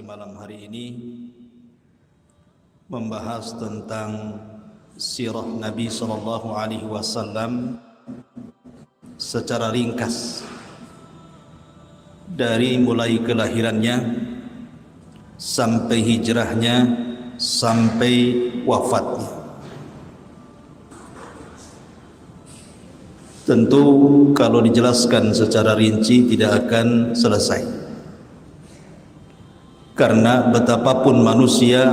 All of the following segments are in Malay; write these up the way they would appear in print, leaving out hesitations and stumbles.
di malam hari ini membahas tentang sirah Nabi SAW secara ringkas dari mulai kelahirannya sampai hijrahnya sampai wafatnya. Tentu kalau dijelaskan secara rinci tidak akan selesai, karena betapapun manusia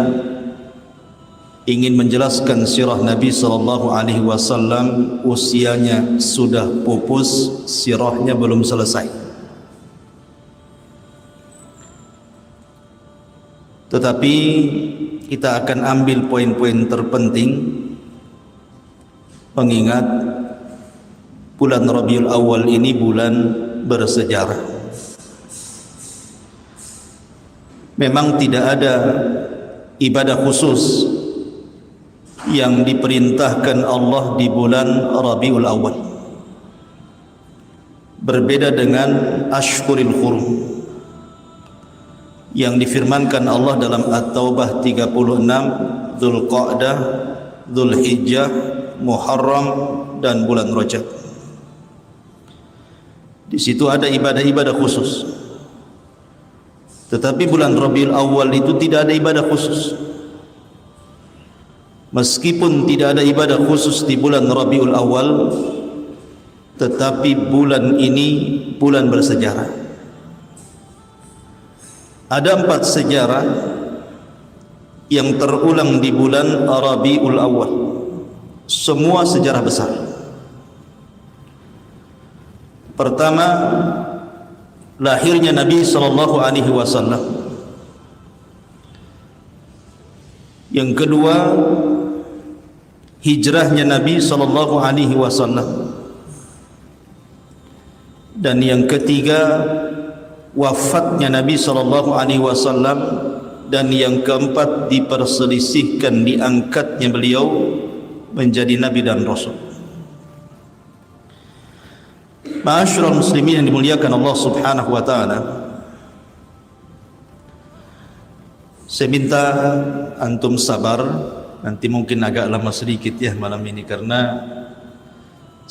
ingin menjelaskan sirah Nabi SAW, usianya sudah pupus, sirahnya belum selesai. Tetapi kita akan ambil poin-poin terpenting, mengingat bulan Rabiul Awal ini bulan bersejarah. Memang tidak ada ibadah khusus yang diperintahkan Allah di bulan Rabiul Awal, berbeda dengan Ashhurul Hurum yang difirmankan Allah dalam At-Taubah 36, Dzulqa'dah, Dzulhijjah, Muharram dan bulan Rajab. Di situ ada ibadah-ibadah khusus. Tetapi bulan Rabiul Awal itu tidak ada ibadah khusus. Meskipun tidak ada ibadah khusus di bulan Rabiul Awal, tetapi bulan ini bulan bersejarah. Ada 4 sejarah yang terulang di bulan Rabiul Awal. Semua sejarah besar. Pertama, lahirnya Nabi SAW. Yang kedua, hijrahnya Nabi SAW. Dan yang ketiga, wafatnya Nabi SAW. Dan yang keempat, diperselisihkan diangkatnya beliau menjadi Nabi dan Rasul. Ma'asyiral muslimin yang dimuliakan Allah Subhanahu wa taala, saya minta antum sabar, nanti mungkin agak lama sedikit ya malam ini karena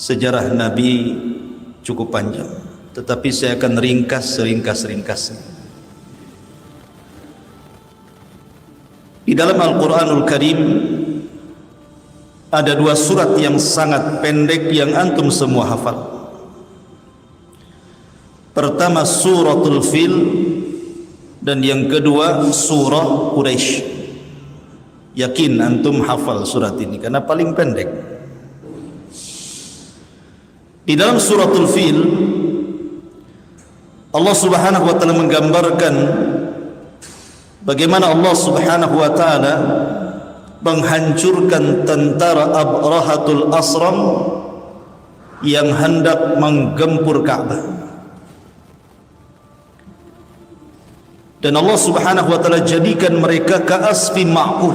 sejarah Nabi cukup panjang, tetapi saya akan ringkas seringkas-ringkasnya. Di dalam Al-Qur'anul Karim ada 2 surat yang sangat pendek yang antum semua hafal. Pertama suratul Fil, dan yang kedua surah Quraisy. Yakin antum hafal surat ini karena paling pendek. Di dalam suratul Fil, Allah Subhanahu wa taala menggambarkan bagaimana Allah Subhanahu wa taala menghancurkan tentara Abrahatul Asram yang hendak menggempur Ka'bah. Dan Allah Subhanahu wa taala jadikan mereka ka'asfin ma'kul,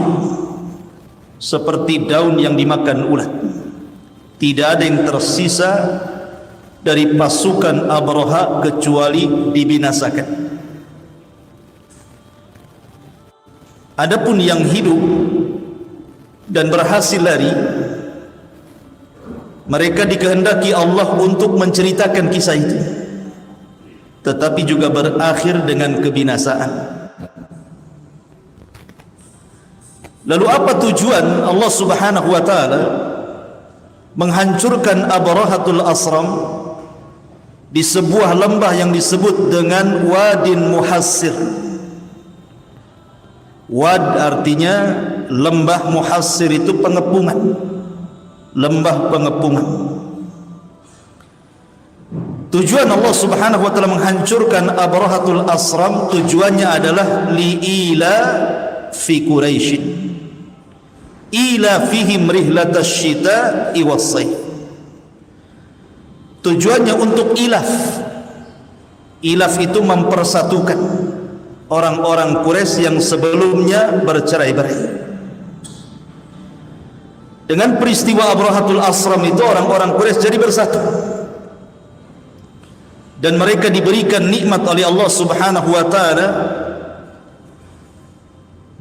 seperti daun yang dimakan ulat. Tidak ada yang tersisa dari pasukan Abraha kecuali dibinasakan. Adapun yang hidup dan berhasil lari, mereka dikehendaki Allah untuk menceritakan kisah itu, tetapi juga berakhir dengan kebinasaan. Lalu apa tujuan Allah Subhanahu wa taala menghancurkan Abrahatul Asram di sebuah lembah yang disebut dengan Wadin Muhassir? Wad artinya lembah, Muhassir itu pengepungan, lembah pengepungan. Tujuan Allah Subhanahu wa taala menghancurkan Abrahatul Asram, tujuannya adalah li'ila fi Quraisy, ila fihim rihlatash syita'i was-sayf. Tujuannya untuk ilaf. Ilaf itu mempersatukan orang-orang Quraisy yang sebelumnya bercerai-berai. Dengan peristiwa Abrahatul Asram itu orang-orang Quraisy jadi bersatu. Dan mereka diberikan nikmat oleh Allah Subhanahu wa taala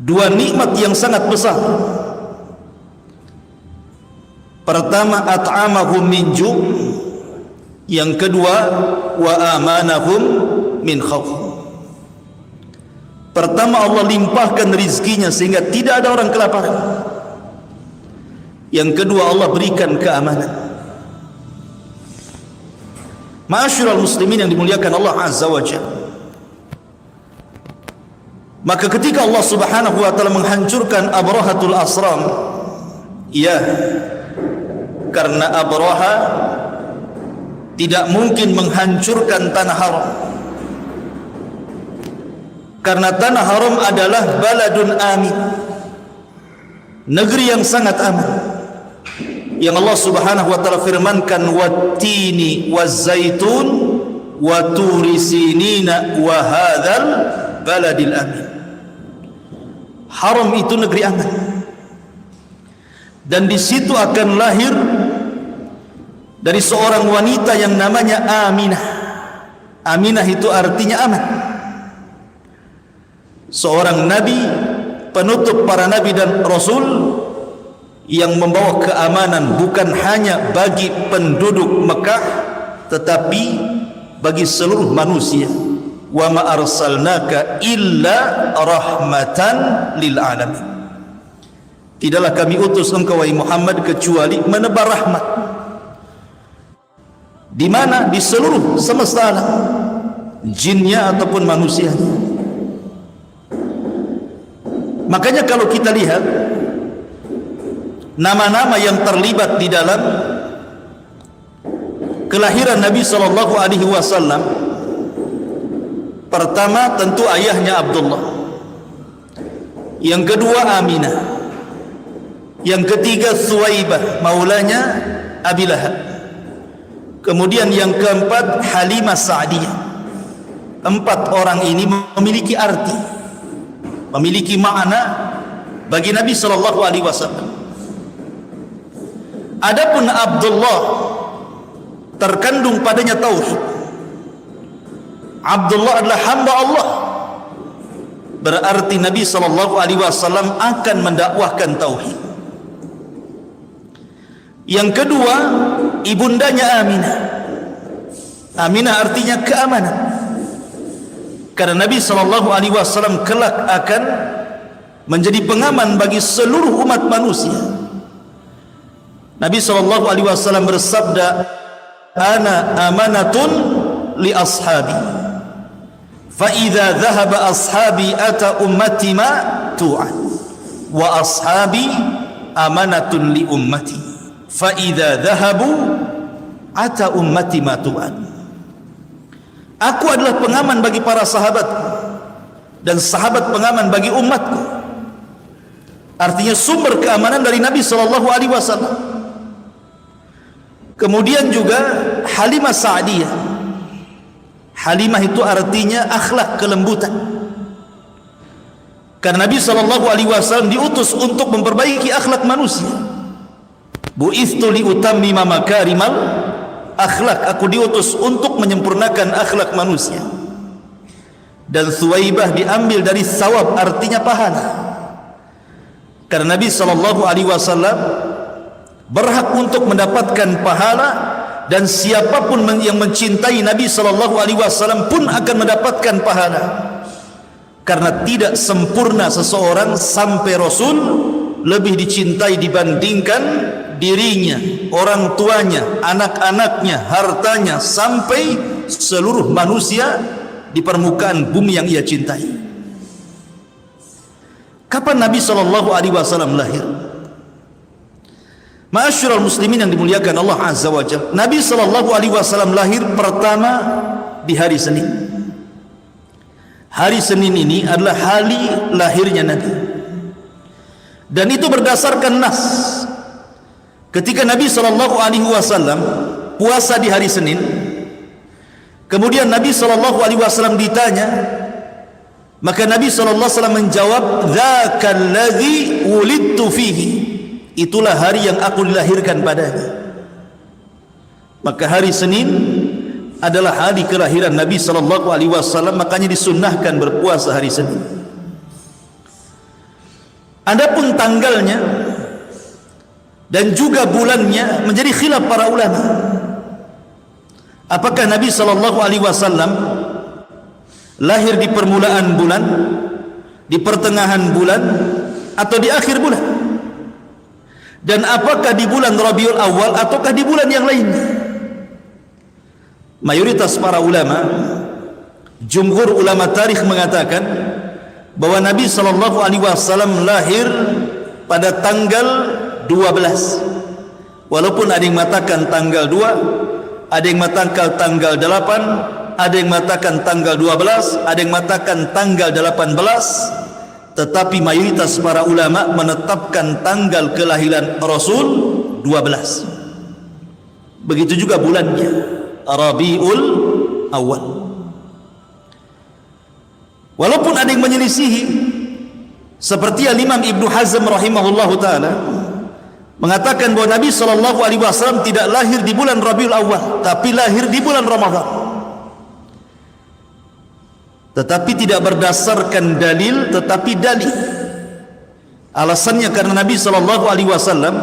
dua nikmat yang sangat besar. Pertama, at'amahum min ju', yang kedua, wa amanahum min khauf. Pertama, Allah limpahkan rizkinya sehingga tidak ada orang kelaparan. Yang kedua, Allah berikan keamanan. Ma'asyiral muslimin yang dimuliakan Allah Azza wa Jalla, maka ketika Allah Subhanahu wa taala menghancurkan Abrahatul Asram, ya, karena Abraha tidak mungkin menghancurkan tanah haram, karena tanah haram adalah baladun amin, negeri yang sangat aman, yang Allah Subhanahu wa taala firmankan, wattini wazzaitun wa turi sinina wa hadzal baladil amin. Haram itu negeri aman, dan di situ akan lahir dari seorang wanita yang namanya Aminah. Aminah itu artinya aman. Seorang nabi, penutup para nabi dan rasul, yang membawa keamanan bukan hanya bagi penduduk Mekah, tetapi bagi seluruh manusia. Wa ma arsalnaka illa rahmatan lil alamin. Tidaklah kami utus engkau wahai Muhammad kecuali menebar rahmat. Di mana? Di seluruh semesta alam, jinnya ataupun manusianya. Makanya kalau kita lihat nama-nama yang terlibat di dalam kelahiran Nabi sallallahu alaihi wasallam, pertama tentu ayahnya Abdullah, yang kedua Aminah, yang ketiga Suwaibah maulanya Abi Lahab, kemudian yang keempat Halimah Sa'diyah. Empat orang ini memiliki arti, memiliki makna bagi Nabi sallallahu alaihi wasallam. Adapun Abdullah terkandung padanya tauhid. Abdullah adalah hamba Allah, berarti Nabi sallallahu alaihi wasallam akan mendakwahkan tauhid. Yang kedua, ibundanya Aminah. Aminah artinya keamanan, karena Nabi sallallahu alaihi wasallam kelak akan menjadi pengaman bagi seluruh umat manusia. Nabi sallallahu alaihi wasallam bersabda, "Ana amanatun li ashabi. Fa idza dhahaba ashabi ata ummati ma tu'ad. Wa ashabi amanatun li ummati. Fa idza dhahabu ata ummati ma tu'ad." Aku adalah pengaman bagi para sahabatku, dan sahabat pengaman bagi umatku. Artinya sumber keamanan dari Nabi sallallahu alaihi wasallam. Kemudian juga Halimah Sa'diyah. Halimah itu artinya akhlak, kelembutan. Karena Nabi sallallahu alaihi wasallam diutus untuk memperbaiki akhlak manusia. Bu'itstu li utammima makarimal akhlak. Aku diutus untuk menyempurnakan akhlak manusia. Dan Suwaibah diambil dari sawab, artinya pahala. Karena Nabi sallallahu alaihi wasallam berhak untuk mendapatkan pahala, dan siapapun yang mencintai Nabi sallallahu alaihi wasallam pun akan mendapatkan pahala. Karena tidak sempurna seseorang sampai Rasul lebih dicintai dibandingkan dirinya, orang tuanya, anak-anaknya, hartanya, sampai seluruh manusia di permukaan bumi yang ia cintai. Kapan Nabi sallallahu alaihi wasallam lahir? Ma'asyiral muslimin yang dimuliakan Allah Azza wa Jalla, Nabi sallallahu alaihi wasallam lahir pertama di hari Senin. Hari Senin ini adalah hari lahirnya Nabi, dan itu berdasarkan nas. Ketika Nabi sallallahu alaihi wasallam puasa di hari Senin, kemudian Nabi sallallahu alaihi wasallam ditanya, maka Nabi sallallahu alaihi wasallam menjawab, "Dzakal ladzi wulidtu fihi." Itulah hari yang aku dilahirkan padanya. Maka hari Senin adalah hari kelahiran Nabi sallallahu alaihi wasallam, makanya disunnahkan berpuasa hari Senin. Adapun tanggalnya dan juga bulannya menjadi khilaf para ulama. Apakah Nabi SAW lahir di permulaan bulan, di pertengahan bulan, atau di akhir bulan? Dan apakah di bulan Rabiul Awal ataukah di bulan yang lainnya? Mayoritas para ulama, jumhur ulama tarikh mengatakan bahwa Nabi SAW lahir pada tanggal 12. Walaupun ada yang mengatakan tanggal 2, ada yang mengatakan tanggal 8, ada yang mengatakan tanggal 12, ada yang mengatakan tanggal 18, tetapi mayoritas para ulama menetapkan tanggal kelahiran Rasul 12. Begitu juga bulannya, Rabiul Awal. Walaupun ada yang menyelisihi, seperti Imam Ibnu Hazm rahimahullahu taala mengatakan bahwa Nabi SAW tidak lahir di bulan Rabiul Awal, tapi lahir di bulan Ramadan. Tetapi tidak berdasarkan dalil, tetapi dalil. Alasannya karena Nabi SAW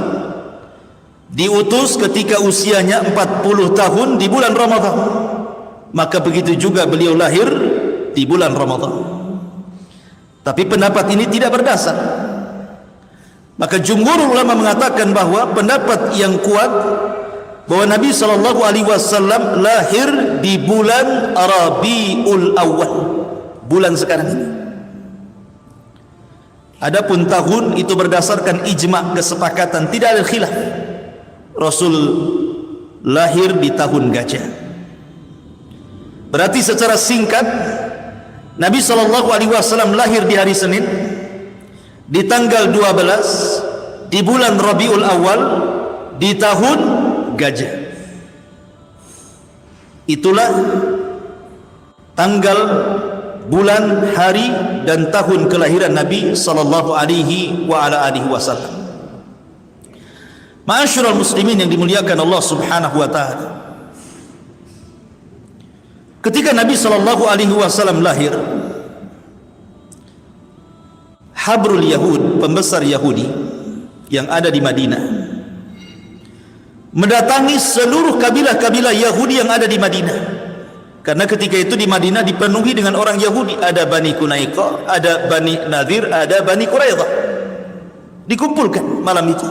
diutus ketika usianya 40 tahun di bulan Ramadan, maka begitu juga beliau lahir di bulan Ramadan. Tapi pendapat ini tidak berdasar. Maka jumhur ulama mengatakan bahwa pendapat yang kuat bahwa Nabi SAW lahir di bulan Rabiul Awal, bulan sekarang ini. Adapun tahun itu berdasarkan ijma', kesepakatan, tidak ada khilaf. Rasul lahir di tahun gajah. Berarti secara singkat Nabi SAW lahir di hari Senin, di tanggal 12, di bulan Rabiul Awal, di tahun gajah. Itulah tanggal, bulan, hari dan tahun kelahiran Nabi SAW. Ma'asyiral muslimin yang dimuliakan Allah Subhanahu wa taala, ketika Nabi SAW lahir, habrul Yahud, pembesar Yahudi yang ada di Madinah, mendatangi seluruh kabilah-kabilah Yahudi yang ada di Madinah. Karena ketika itu di Madinah dipenuhi dengan orang Yahudi, ada Bani Qunaiqah, ada Bani Nadir, ada Bani Quraidah. Dikumpulkan malam itu.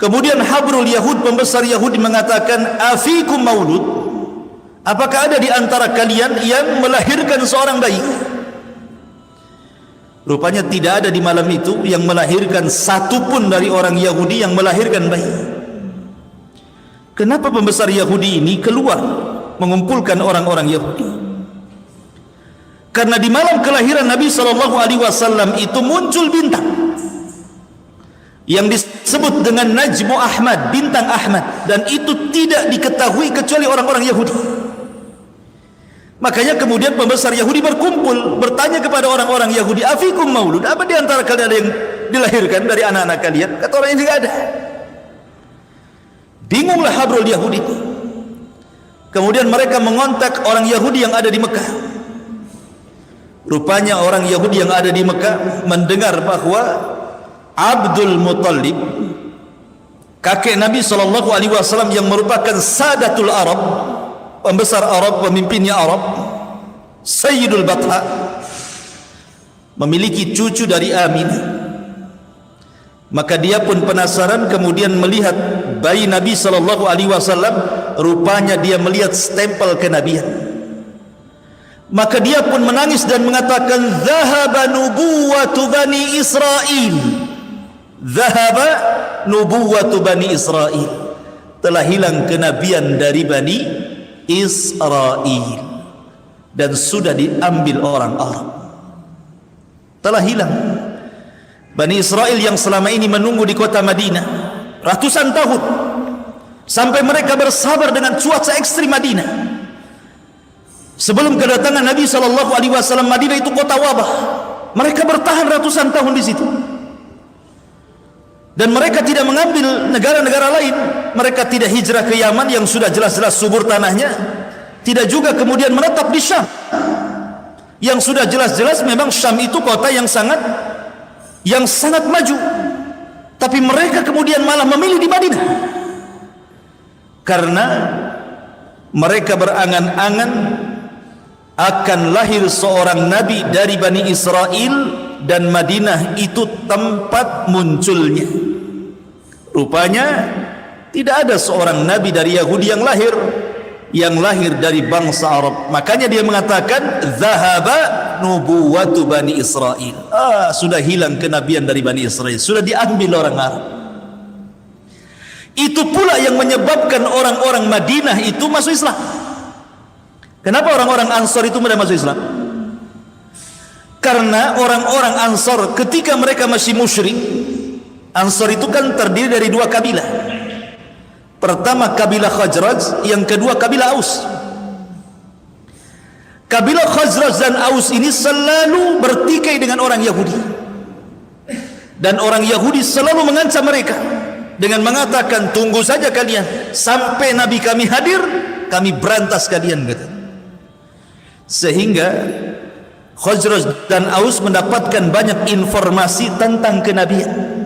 Kemudian habrul Yahud, pembesar Yahudi mengatakan, afikum maulud, apakah ada di antara kalian yang melahirkan seorang bayi? Rupanya tidak ada di malam itu yang melahirkan satupun dari orang Yahudi yang melahirkan bayi. Kenapa pembesar Yahudi ini keluar mengumpulkan orang-orang Yahudi? Karena di malam kelahiran Nabi SAW itu muncul bintang yang disebut dengan Najmu Ahmad, bintang Ahmad, dan itu tidak diketahui kecuali orang-orang Yahudi. Makanya kemudian pembesar Yahudi berkumpul, bertanya kepada orang-orang Yahudi, afikum maulud, apa di antara kalian ada yang dilahirkan dari anak-anak kalian? Kata orang ini tidak ada. Bingunglah habrul Yahudi. Kemudian mereka mengontak orang Yahudi yang ada di Mekah. Rupanya orang Yahudi yang ada di Mekah mendengar bahwa Abdul Muttalib, kakek Nabi SAW yang merupakan Sadatul Arab, pembesar Arab, pemimpinnya Arab, Sayyidul Batha, memiliki cucu dari Aminah. Maka dia pun penasaran, kemudian melihat bayi Nabi SAW, rupanya dia melihat stempel kenabian. Maka dia pun menangis dan mengatakan, "Dhahaba nubuwatu Bani Israel." Dhahaba nubuwatu Bani Israel. Telah hilang kenabian dari Bani Israel dan sudah diambil orang Arab. Telah hilang. Bani Israel yang selama ini menunggu di kota Madinah ratusan tahun, sampai mereka bersabar dengan cuaca ekstrim Madinah. Sebelum kedatangan Nabi SAW, Madinah itu kota wabah. Mereka bertahan ratusan tahun di situ. Dan mereka tidak mengambil negara-negara lain. Mereka tidak hijrah ke Yaman yang sudah jelas-jelas subur tanahnya. Tidak juga kemudian menetap di Syam, yang sudah jelas-jelas memang Syam itu kota yang sangat yang sangat maju, tapi mereka kemudian malah memilih di Madinah karena mereka berangan-angan akan lahir seorang nabi dari Bani Israel dan Madinah itu tempat munculnya. Rupanya tidak ada seorang nabi dari Yahudi yang lahir dari bangsa Arab. Makanya dia mengatakan zahaba nubuwatu Bani Israel. Sudah hilang kenabian dari Bani Israel, sudah diambil orang Arab. Itu pula yang menyebabkan orang-orang Madinah itu masuk Islam. Kenapa orang-orang Ansor itu mudah masuk Islam? Karena orang-orang Ansor ketika mereka masih musyrik, Ansor itu kan terdiri dari dua kabilah. Pertama kabilah Khazraj, yang kedua kabilah Aus. Kabilah Khazraj dan Aus ini selalu bertikai dengan orang Yahudi, dan orang Yahudi selalu mengancam mereka dengan mengatakan, tunggu saja kalian sampai Nabi kami hadir, kami berantas kalian, kata. Sehingga Khazraj dan Aus mendapatkan banyak informasi tentang kenabian.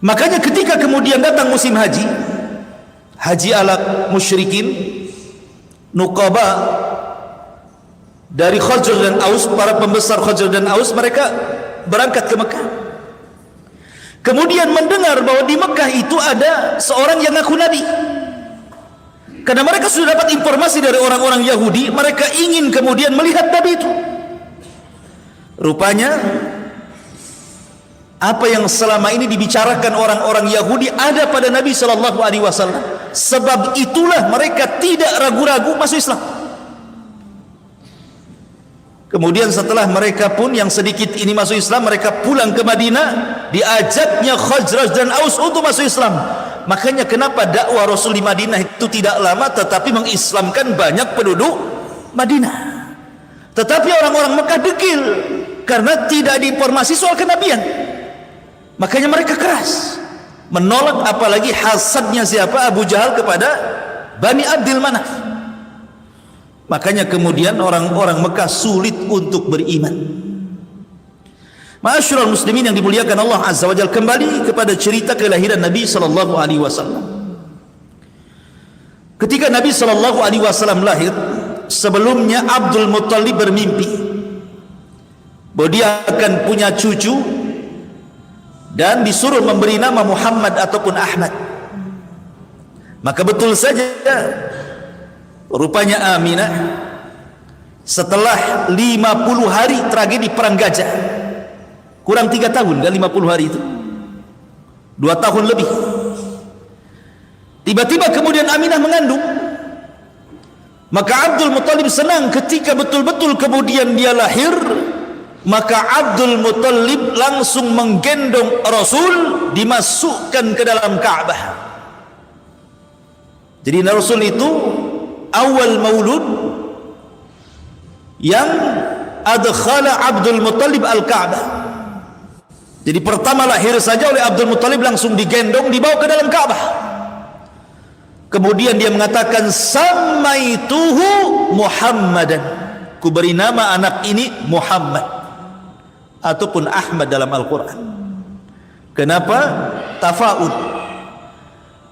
Makanya ketika kemudian datang musim haji ala musyrikin, nuqaba dari Khazraj dan Aus, para pembesar Khazraj dan Aus, mereka berangkat ke Mekah. Kemudian mendengar bahwa di Mekah itu ada seorang yang ngaku nabi. Karena mereka sudah dapat informasi dari orang-orang Yahudi, mereka ingin kemudian melihat nabi itu. Rupanya apa yang selama ini dibicarakan orang-orang Yahudi ada pada Nabi sallallahu alaihi wasallam. Sebab itulah mereka tidak ragu-ragu masuk Islam. Kemudian setelah mereka pun yang sedikit ini masuk Islam, mereka pulang ke Madinah, diajaknya Khazraj dan Aus untuk masuk Islam. Makanya kenapa dakwah Rasul di Madinah itu tidak lama tetapi mengislamkan banyak penduduk Madinah. Tetapi orang-orang Mekah degil karena tidak diinformasi soal kenabian. Makanya mereka keras menolak, apalagi hasadnya siapa? Abu Jahal kepada Bani Abdil Manaf. Makanya kemudian orang-orang Mekah sulit untuk beriman. Ma'asyiral muslimin yang dimuliakan Allah Azza wa Jalla, kembali kepada cerita kelahiran Nabi sallallahu alaihi wasallam. Ketika Nabi sallallahu alaihi wasallam lahir, sebelumnya Abdul Muttalib bermimpi bahwa dia akan punya cucu dan disuruh memberi nama Muhammad ataupun Ahmad. Maka betul saja, rupanya Aminah setelah 50 hari tragedi perang gajah, kurang 3 tahun kan 50 hari itu, 2 tahun lebih, tiba-tiba kemudian Aminah mengandung. Maka Abdul Muttalib senang ketika betul-betul kemudian dia lahir. Maka Abdul Muttalib langsung menggendong Rasul, dimasukkan ke dalam Ka'bah. Jadi Rasul itu awal maulud yang adkhala Abdul Muttalib al-Ka'bah. Jadi pertama lahir saja oleh Abdul Muttalib langsung digendong, dibawa ke dalam Ka'bah. Kemudian dia mengatakan, samaituhu Muhammadan, ku beri nama anak ini Muhammad ataupun Ahmad dalam Al-Quran. Kenapa? Tafa'ul.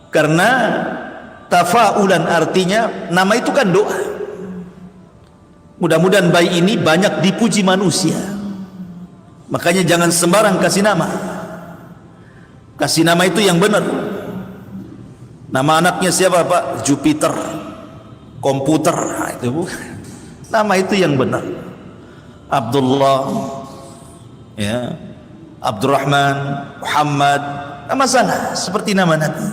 Karena tafa'ulan artinya nama itu kan doa. Mudah-mudahan bayi ini banyak dipuji manusia. Makanya jangan sembarang kasih nama. Kasih nama itu yang benar. Nama anaknya siapa Pak? Jupiter, komputer, itu nama itu yang benar. Abdullah, ya, Abdurrahman, Muhammad, nama salah seperti nama Nabi.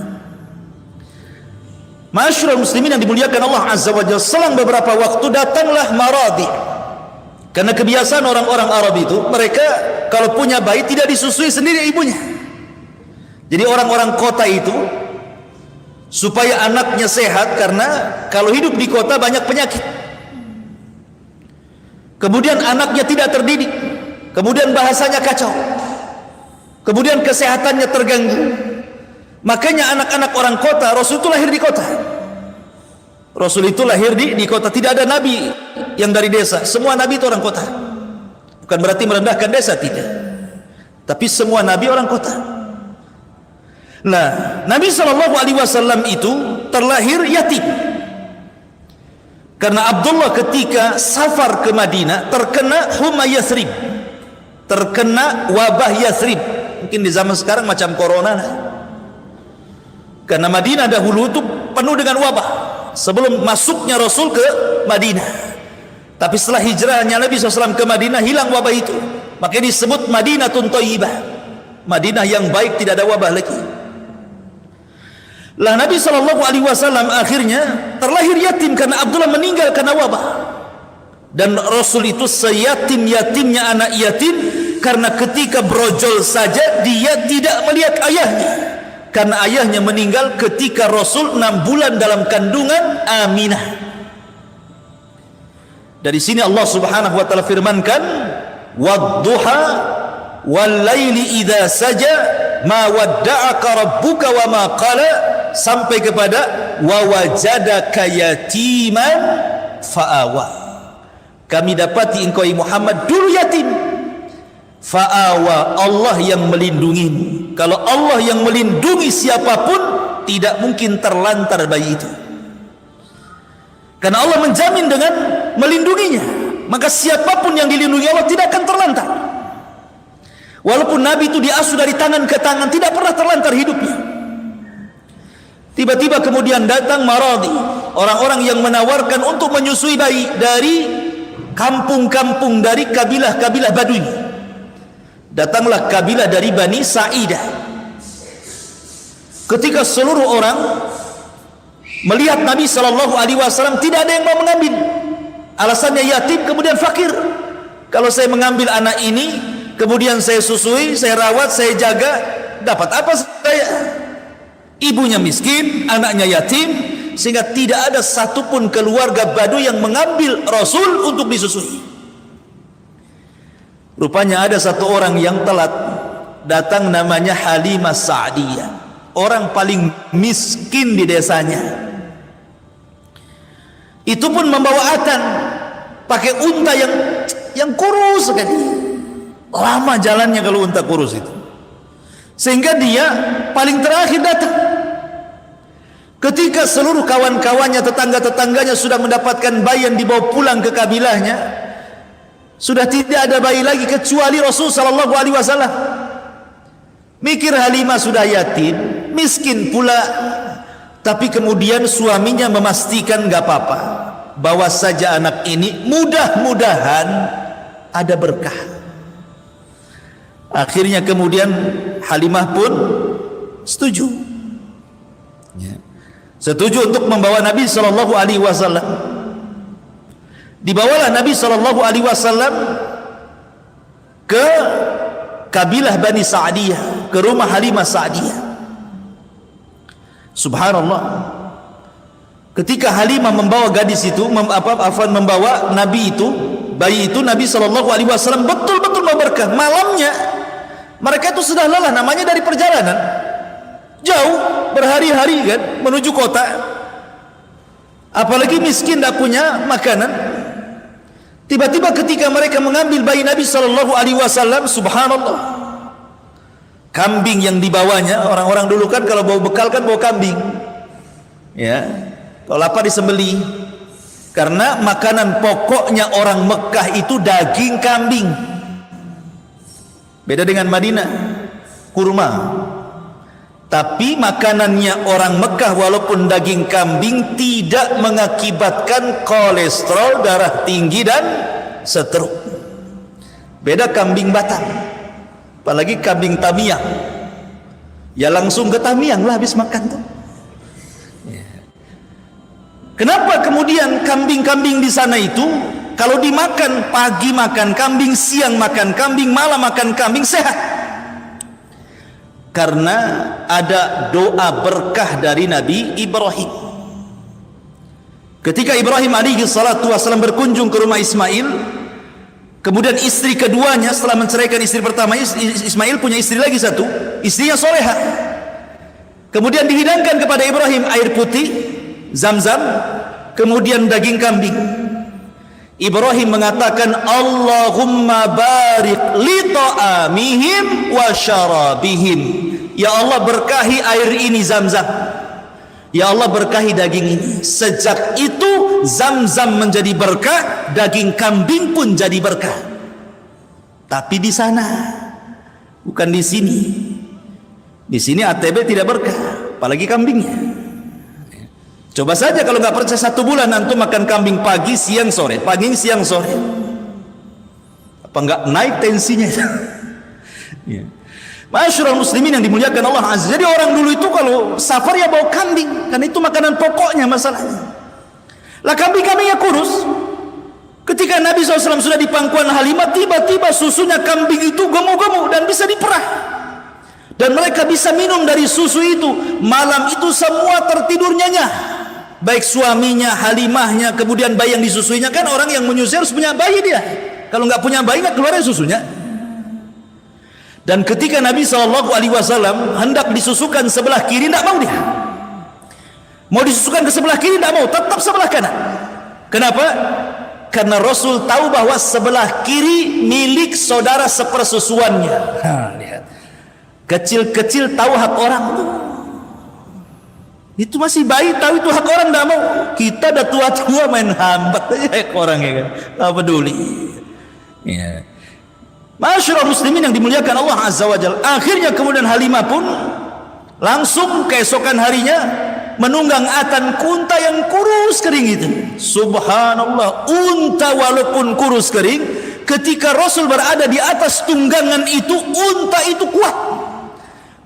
Ma'asyiral muslimin yang dimuliakan Allah Azza wa Jalla, selang beberapa waktu datanglah maradi. Karena kebiasaan orang-orang Arab itu, mereka kalau punya bayi tidak disusui sendiri ibunya. Jadi orang-orang kota itu supaya anaknya sehat, karena kalau hidup di kota banyak penyakit. Kemudian anaknya tidak terdidik, kemudian bahasanya kacau, kemudian kesehatannya terganggu. Makanya anak-anak orang kota, Rasul itu lahir di kota. Rasul itu lahir di kota. Tidak ada nabi yang dari desa, semua nabi itu orang kota. Bukan berarti merendahkan desa, tidak. Tapi semua nabi orang kota. Nah, Nabi SAW itu terlahir yatim. Karena Abdullah ketika safar ke Madinah terkena huma Yathrib, terkena wabah Yathrib. Mungkin di zaman sekarang macam corona lah. Karena Madinah dahulu itu penuh dengan wabah sebelum masuknya Rasul ke Madinah. Tapi setelah hijrahnya Nabi SAW ke Madinah, hilang wabah itu. Makanya disebut Madinatun Thayyibah, Madinah yang baik, tidak ada wabah lagi. Lah Nabi SAW akhirnya terlahir yatim karena Abdullah meninggal karena wabah. Dan Rasul itu seyatim-yatimnya anak yatim, karena ketika brojol saja dia tidak melihat ayahnya, karena ayahnya meninggal ketika Rasul 6 bulan dalam kandungan Aminah. Dari sini Allah Subhanahu wa taala firmankan, "Wadduha wal laili idza saja ma wadda'aka rabbuka wa ma qala", sampai kepada wa wajadaka yatiman fa'awa. Kami dapati engkau Muhammad dulu yatim, fa'awa, Allah yang melindungimu. Kalau Allah yang melindungi siapapun, tidak mungkin terlantar bayi itu, karena Allah menjamin dengan melindunginya. Maka siapapun yang dilindungi Allah tidak akan terlantar. Walaupun Nabi itu diasuh dari tangan ke tangan, tidak pernah terlantar hidupnya. Tiba-tiba kemudian datang maradi, orang-orang yang menawarkan untuk menyusui bayi dari kampung-kampung, dari kabilah-kabilah Badui. Datanglah kabilah dari Bani Sa'idah. Ketika seluruh orang melihat Nabi SAW, tidak ada yang mau mengambil. Alasannya yatim, kemudian fakir. Kalau saya mengambil anak ini, kemudian saya susui, saya rawat, saya jaga, dapat apa saya? Ibunya miskin, anaknya yatim, sehingga tidak ada satupun keluarga Badui yang mengambil Rasul untuk disusui. Rupanya ada satu orang yang telat datang, namanya Halimah Sa'diyah, orang paling miskin di desanya. Itu pun membawa atan, pakai unta yang kurus sekali. Lama jalannya kalau unta kurus itu, sehingga dia paling terakhir datang. Ketika seluruh kawan-kawannya, tetangga-tetangganya sudah mendapatkan bayi yang dibawa pulang ke kabilahnya, sudah tidak ada bayi lagi kecuali Rasul sallallahu alaihi wasallam. Mikir Halimah sudah yatim, miskin pula, tapi kemudian suaminya memastikan enggak apa-apa, bawa saja anak ini, mudah-mudahan ada berkah. Akhirnya kemudian Halimah pun setuju, setuju untuk membawa Nabi sallallahu alaihi wasallam. Dibawalah Nabi sallallahu alaihi wasallam ke kabilah Bani Sa'diyah, ke rumah Halimah Sa'diyah. Subhanallah, ketika Halimah membawa gadis itu, membawa Nabi itu, bayi itu, Nabi sallallahu alaihi wasallam betul-betul memberkah. Malamnya mereka itu sudah lelah, namanya dari perjalanan jauh, berhari-hari kan menuju kota, apalagi miskin, tidak punya makanan. Tiba-tiba ketika mereka mengambil bayi Nabi sallallahu alaihi wasallam, subhanallah, kambing yang dibawanya, orang-orang dulu kan kalau bawa bekal kan bawa kambing, ya, kalau lapar disembelih, karena makanan pokoknya orang Mekah itu daging kambing. Beda dengan Madinah, kurma. Tapi makanannya orang Mekah walaupun daging kambing tidak mengakibatkan kolesterol, darah tinggi dan stroke. Beda kambing Batam, apalagi kambing Tamiang, ya langsung ke Tamiang lah habis makan tuh. Kenapa kemudian kambing-kambing di sana itu kalau dimakan, pagi makan kambing, siang makan kambing, malam makan kambing, sehat? Karena ada doa berkah dari Nabi Ibrahim. Ketika Ibrahim alaihi salatu wasallam berkunjung ke rumah Ismail, kemudian istri keduanya setelah menceraikan istri pertama, Ismail punya istri lagi satu, istrinya solehah. Kemudian dihidangkan kepada Ibrahim air putih Zam-zam, kemudian daging kambing. Ibrahim mengatakan, Allahumma barik li ta'amihim wa syarabihim. Ya Allah, berkahi air ini Zam-Zam. Ya Allah, berkahi daging ini. Sejak itu Zam-Zam menjadi berkah, daging kambing pun jadi berkah. Tapi di sana, bukan di sini. Di sini ATB tidak berkah, apalagi kambingnya. Coba saja kalau nggak percaya, 1 bulan antum makan kambing pagi, siang, sore, pagi, siang, sore. Apa nggak naik tensinya? Ya. Masyarul muslimin yang dimuliakan Allah Azza. Jadi orang dulu itu kalau safar ya bawa kambing, karena itu makanan pokoknya masalahnya. Lah kambing-kambingnya kurus. Ketika Nabi SAW sudah di pangkuan Halimah, tiba-tiba susunya kambing itu gemuk-gemuk dan bisa diperah. Dan mereka bisa minum dari susu itu. Malam itu semua tertidur nyenyak. Baik suaminya, Halimahnya, kemudian bayi yang disusuinya. Kan orang yang menyusui harus punya bayi dia. Kalau nggak punya bayi nggak keluarin susunya. Dan ketika Nabi SAW hendak disusukan sebelah kiri, tidak mau dia. Mau disusukan ke sebelah kiri, tidak mau, tetap sebelah kanan. Kenapa? Karena Rasul tahu bahwa sebelah kiri milik saudara sepersusuannya. Lihat. Kecil-kecil tahu hak orang tuh. Itu masih bayi tahu itu hak orang, tidak mau. Kita dah tua-tua main hambat aja hak orang ya kan. Tak peduli. Ya. Masyarul muslimin yang dimuliakan Allah Azza wa Jalla. Akhirnya kemudian Halimah pun langsung keesokan harinya menunggang atan unta yang kurus kering itu. Subhanallah, unta walaupun kurus kering, ketika Rasul berada di atas tunggangan itu, unta itu kuat.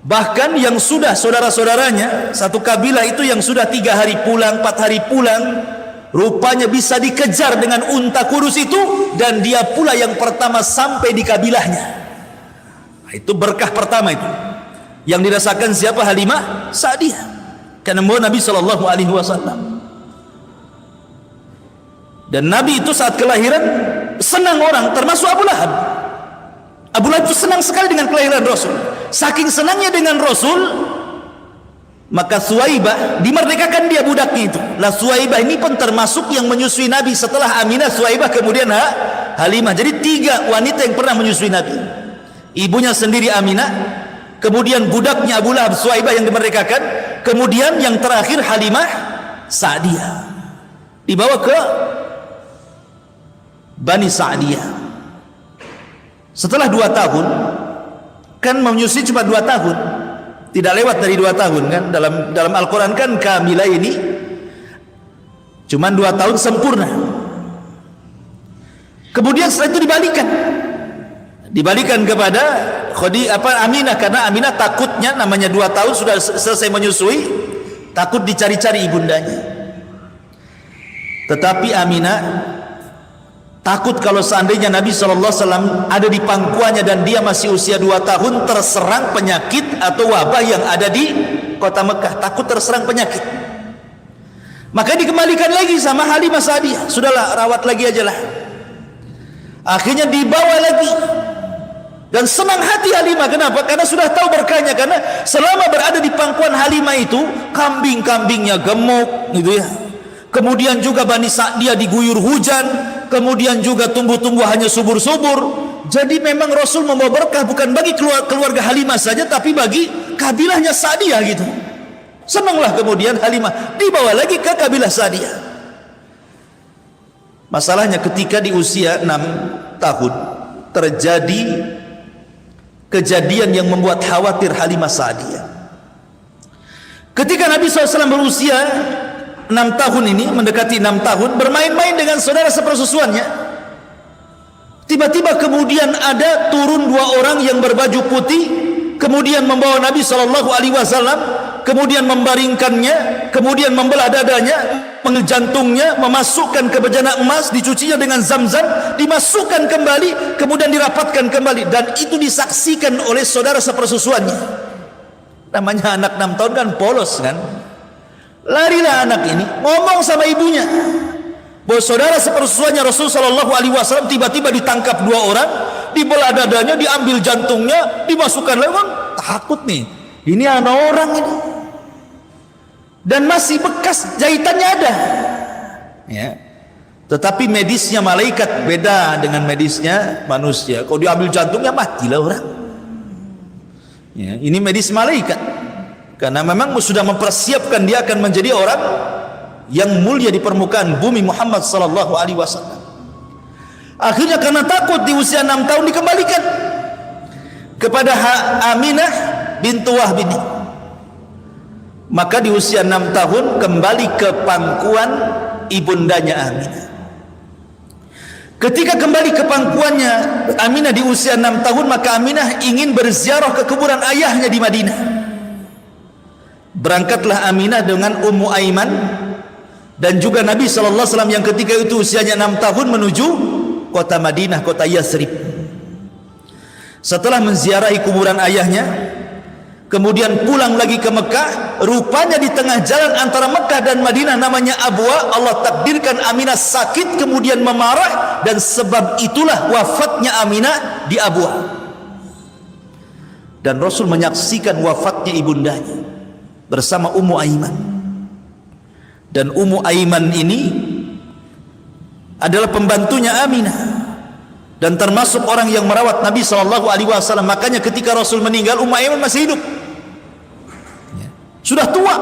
Bahkan yang sudah saudara-saudaranya, satu kabilah itu yang sudah 3 hari pulang, 4 hari pulang, rupanya bisa dikejar dengan unta kurus itu, dan dia pula yang pertama sampai di kabilahnya. Nah, itu berkah pertama itu. Yang dirasakan siapa? Halimah Sa'diyah. Karena membawa Nabi SAW. Dan Nabi itu saat kelahiran senang orang, termasuk Abu Lahab. Abu Lahab itu senang sekali dengan kelahiran Rasul. Saking senangnya dengan Rasul, maka Suwaibah dimerdekakan dia budaknya itu. Lah Suwaibah ini pun termasuk yang menyusui Nabi setelah Aminah, Suwaibah, kemudian Halimah. Jadi 3 wanita yang pernah menyusui Nabi. Ibunya sendiri Aminah, kemudian budaknya Abu Lahab, Suwaibah yang dimerdekakan, kemudian yang terakhir Halimah Sa'diyah. Dibawa ke Bani Sa'diyah. Setelah 2 tahun, kan menyusui cuma 2 tahun, tidak lewat dari 2 tahun kan. Dalam Al-Quran kan kamilah ini cuma 2 tahun sempurna. Kemudian setelah itu dibalikan kepada Aminah, karena Aminah takutnya, namanya 2 tahun sudah selesai menyusui, takut dicari-cari ibundanya. Tetapi Aminah takut kalau seandainya Nabi SAW ada di pangkuannya dan dia masih usia 2 tahun terserang penyakit atau wabah yang ada di kota Mekah. Takut terserang penyakit. Maka dikembalikan lagi sama Halimah Sa'diyah. Sudahlah, rawat lagi aja lah. Akhirnya dibawa lagi. Dan senang hati Halimah. Kenapa? Karena sudah tahu berkahnya. Karena selama berada di pangkuan Halimah itu, kambing-kambingnya gemuk gitu ya. Kemudian juga Bani Sa'diyah diguyur hujan, kemudian juga tumbuh-tumbuhannya subur-subur. Jadi memang Rasul membawa berkah bukan bagi keluarga Halimah saja, tapi bagi kabilahnya Sa'diyah gitu. Senanglah kemudian Halimah dibawa lagi ke kabilah Sa'diyah. Masalahnya ketika di usia 6 tahun terjadi kejadian yang membuat khawatir Halimah Sa'diyah. Ketika Nabi SAW berusia 6 tahun ini, mendekati 6 tahun, bermain-main dengan saudara sepersusuannya, tiba-tiba kemudian ada turun 2 orang yang berbaju putih, kemudian membawa Nabi SAW, kemudian membaringkannya, kemudian membelah dadanya, mengjantungnya, memasukkan ke bejana emas, dicucinya dengan Zam-Zam, dimasukkan kembali, kemudian dirapatkan kembali, dan itu disaksikan oleh saudara sepersusuannya. Namanya anak 6 tahun kan polos kan. Larilah anak ini ngomong sama ibunya bahwa saudara sepersusuannya Rasul SAW tiba-tiba ditangkap 2 orang, dibelah dadanya, diambil jantungnya, dimasukkan lagi. Takut nih, ini anak orang ini, dan masih bekas jahitannya ada ya. Tetapi medisnya malaikat beda dengan medisnya manusia. Kalau diambil jantungnya matilah orang. Ya, ini medis malaikat. Karena memang sudah mempersiapkan dia akan menjadi orang yang mulia di permukaan bumi, Muhammad sallallahu alaihi wasallam. Akhirnya karena takut di usia 6 tahun dikembalikan kepada Aminah bintu Wahb ini. Maka di usia 6 tahun kembali ke pangkuan ibundanya Aminah. Ketika kembali ke pangkuannya Aminah di usia 6 tahun, maka Aminah ingin berziarah ke kuburan ayahnya di Madinah. Berangkatlah Aminah dengan Ummu Aiman dan juga Nabi SAW yang ketika itu usianya 6 tahun menuju kota Madinah, kota Yathrib. Setelah menziarahi kuburan ayahnya, kemudian pulang lagi ke Mekah. Rupanya di tengah jalan antara Mekah dan Madinah namanya Abwa, Allah takdirkan Aminah sakit kemudian memarah, dan sebab itulah wafatnya Aminah di Abwa. Dan Rasul menyaksikan wafatnya ibundanya bersama Ummu Aiman. Dan Ummu Aiman ini adalah pembantunya Aminah dan termasuk orang yang merawat Nabi SAW. Makanya ketika Rasul meninggal, Ummu Aiman masih hidup, sudah tua.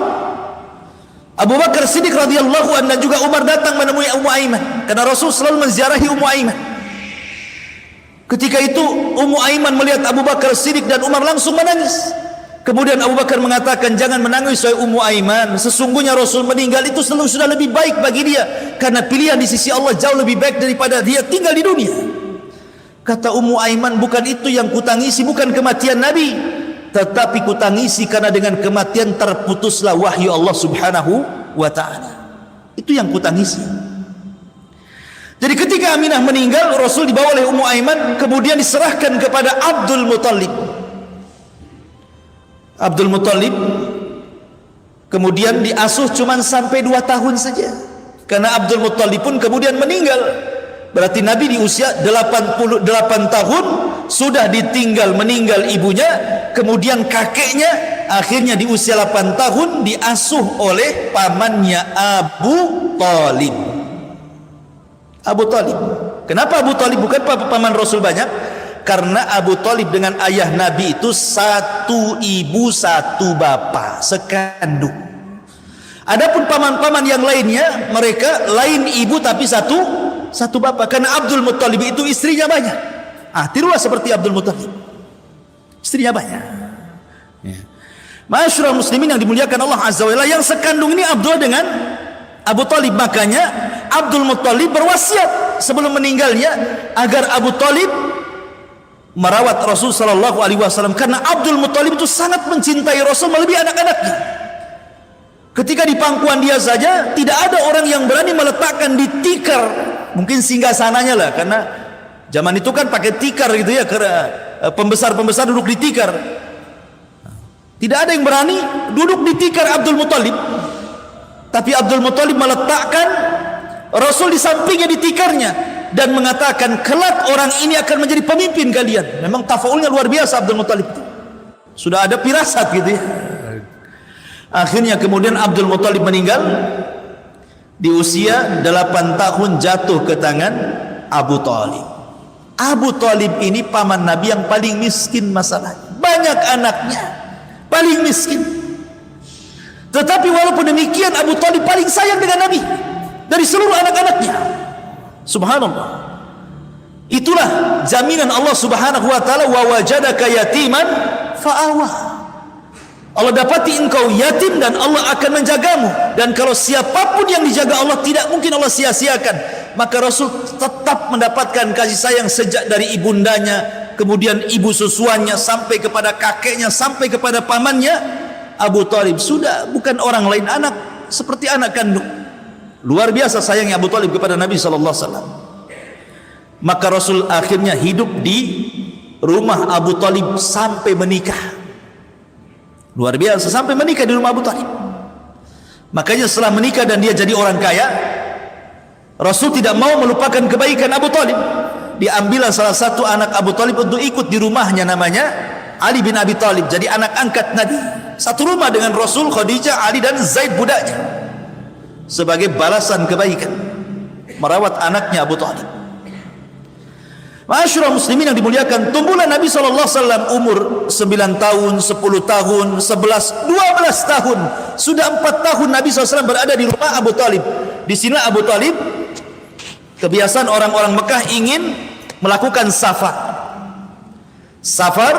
Abu Bakar Siddiq radhiyallahu anhu dan juga Umar datang menemui Ummu Aiman karena Rasul selalu menziarahi Ummu Aiman. Ketika itu Ummu Aiman melihat Abu Bakar Siddiq dan Umar langsung menangis. Kemudian Abu Bakar mengatakan, jangan menangis wahai Ummu Aiman, sesungguhnya Rasul meninggal itu sudah lebih baik bagi dia, karena pilihan di sisi Allah jauh lebih baik daripada dia tinggal di dunia. Kata Ummu Aiman, bukan itu yang kutangisi, bukan kematian Nabi, tetapi kutangisi karena dengan kematian terputuslah wahyu Allah Subhanahu wa ta'ala. Itu yang kutangisi. Jadi ketika Aminah meninggal, Rasul dibawa oleh Ummu Aiman kemudian diserahkan kepada Abdul Muttalib. Abdul Muttalib kemudian diasuh cuma sampai 2 tahun saja, karena Abdul Muttalib pun kemudian meninggal. Berarti Nabi di usia 88 tahun sudah ditinggal, meninggal ibunya, kemudian kakeknya akhirnya di usia 8 tahun diasuh oleh pamannya Abu Talib. Abu Talib. Kenapa Abu Talib bukan paman Rasul banyak? Karena Abu Talib dengan ayah Nabi itu satu ibu satu bapa, sekandung. Adapun paman-paman yang lainnya, mereka lain ibu tapi satu bapa. Karena Abdul Muttalib itu istrinya banyak. Tirulah seperti Abdul Muttalib, istrinya banyak. Masyarul muslimin yang dimuliakan Allah Azza wa Jalla, yang sekandung ini Abdul dengan Abu Talib. Makanya Abdul Muttalib berwasiat sebelum meninggalnya agar Abu Talib merawat Rasul sallallahu alaihi wasallam, karena Abdul Muttalib itu sangat mencintai Rasul melebihi anak-anaknya. Ketika di pangkuan dia saja tidak ada orang yang berani meletakkan di tikar, mungkin singgasananya lah, karena zaman itu kan pakai tikar gitu ya, karena pembesar-pembesar duduk di tikar. Tidak ada yang berani duduk di tikar Abdul Muttalib, tapi Abdul Muttalib meletakkan Rasul di sampingnya di tikarnya dan mengatakan, kelak orang ini akan menjadi pemimpin kalian. Memang tafaulnya luar biasa Abdul Muttalib itu. Sudah ada firasat gitu ya. Akhirnya kemudian Abdul Muttalib meninggal di usia 8 tahun, jatuh ke tangan Abu Talib. Abu Talib ini paman Nabi yang paling miskin masalahnya. Banyak anaknya, paling miskin. Tetapi walaupun demikian Abu Talib paling sayang dengan Nabi dari seluruh anak-anaknya. Subhanallah. Itulah jaminan Allah Subhanahu wa taala, wa wajadaka yatiman fa'awa. Allah dapati engkau yatim dan Allah akan menjagamu. Dan kalau siapapun yang dijaga Allah, tidak mungkin Allah sia-siakan. Maka Rasul tetap mendapatkan kasih sayang sejak dari ibundanya, kemudian ibu susuannya, sampai kepada kakeknya, sampai kepada pamannya. Abu Talib sudah bukan orang lain, anak seperti anak kandung. Luar biasa sayangnya Abu Talib kepada Nabi SAW. Maka Rasul akhirnya hidup di rumah Abu Talib sampai menikah. Luar biasa, sampai menikah di rumah Abu Talib. Makanya setelah menikah dan dia jadi orang kaya, Rasul tidak mau melupakan kebaikan Abu Talib. Diambillah salah satu anak Abu Talib untuk ikut di rumahnya, namanya Ali bin Abi Talib, jadi anak angkat Nabi. Satu rumah dengan Rasul, Khadijah, Ali dan Zaid budaknya, sebagai balasan kebaikan. merawat anaknya Abu Talib. Ma'asyiral muslimin yang dimuliakan, tumbuhlah Nabi SAW umur 9 tahun, 10 tahun, 11, 12 tahun. Sudah 4 tahun Nabi SAW berada di rumah Abu Talib. Di sini Abu Talib, kebiasaan orang-orang Mekah ingin melakukan safar. Safar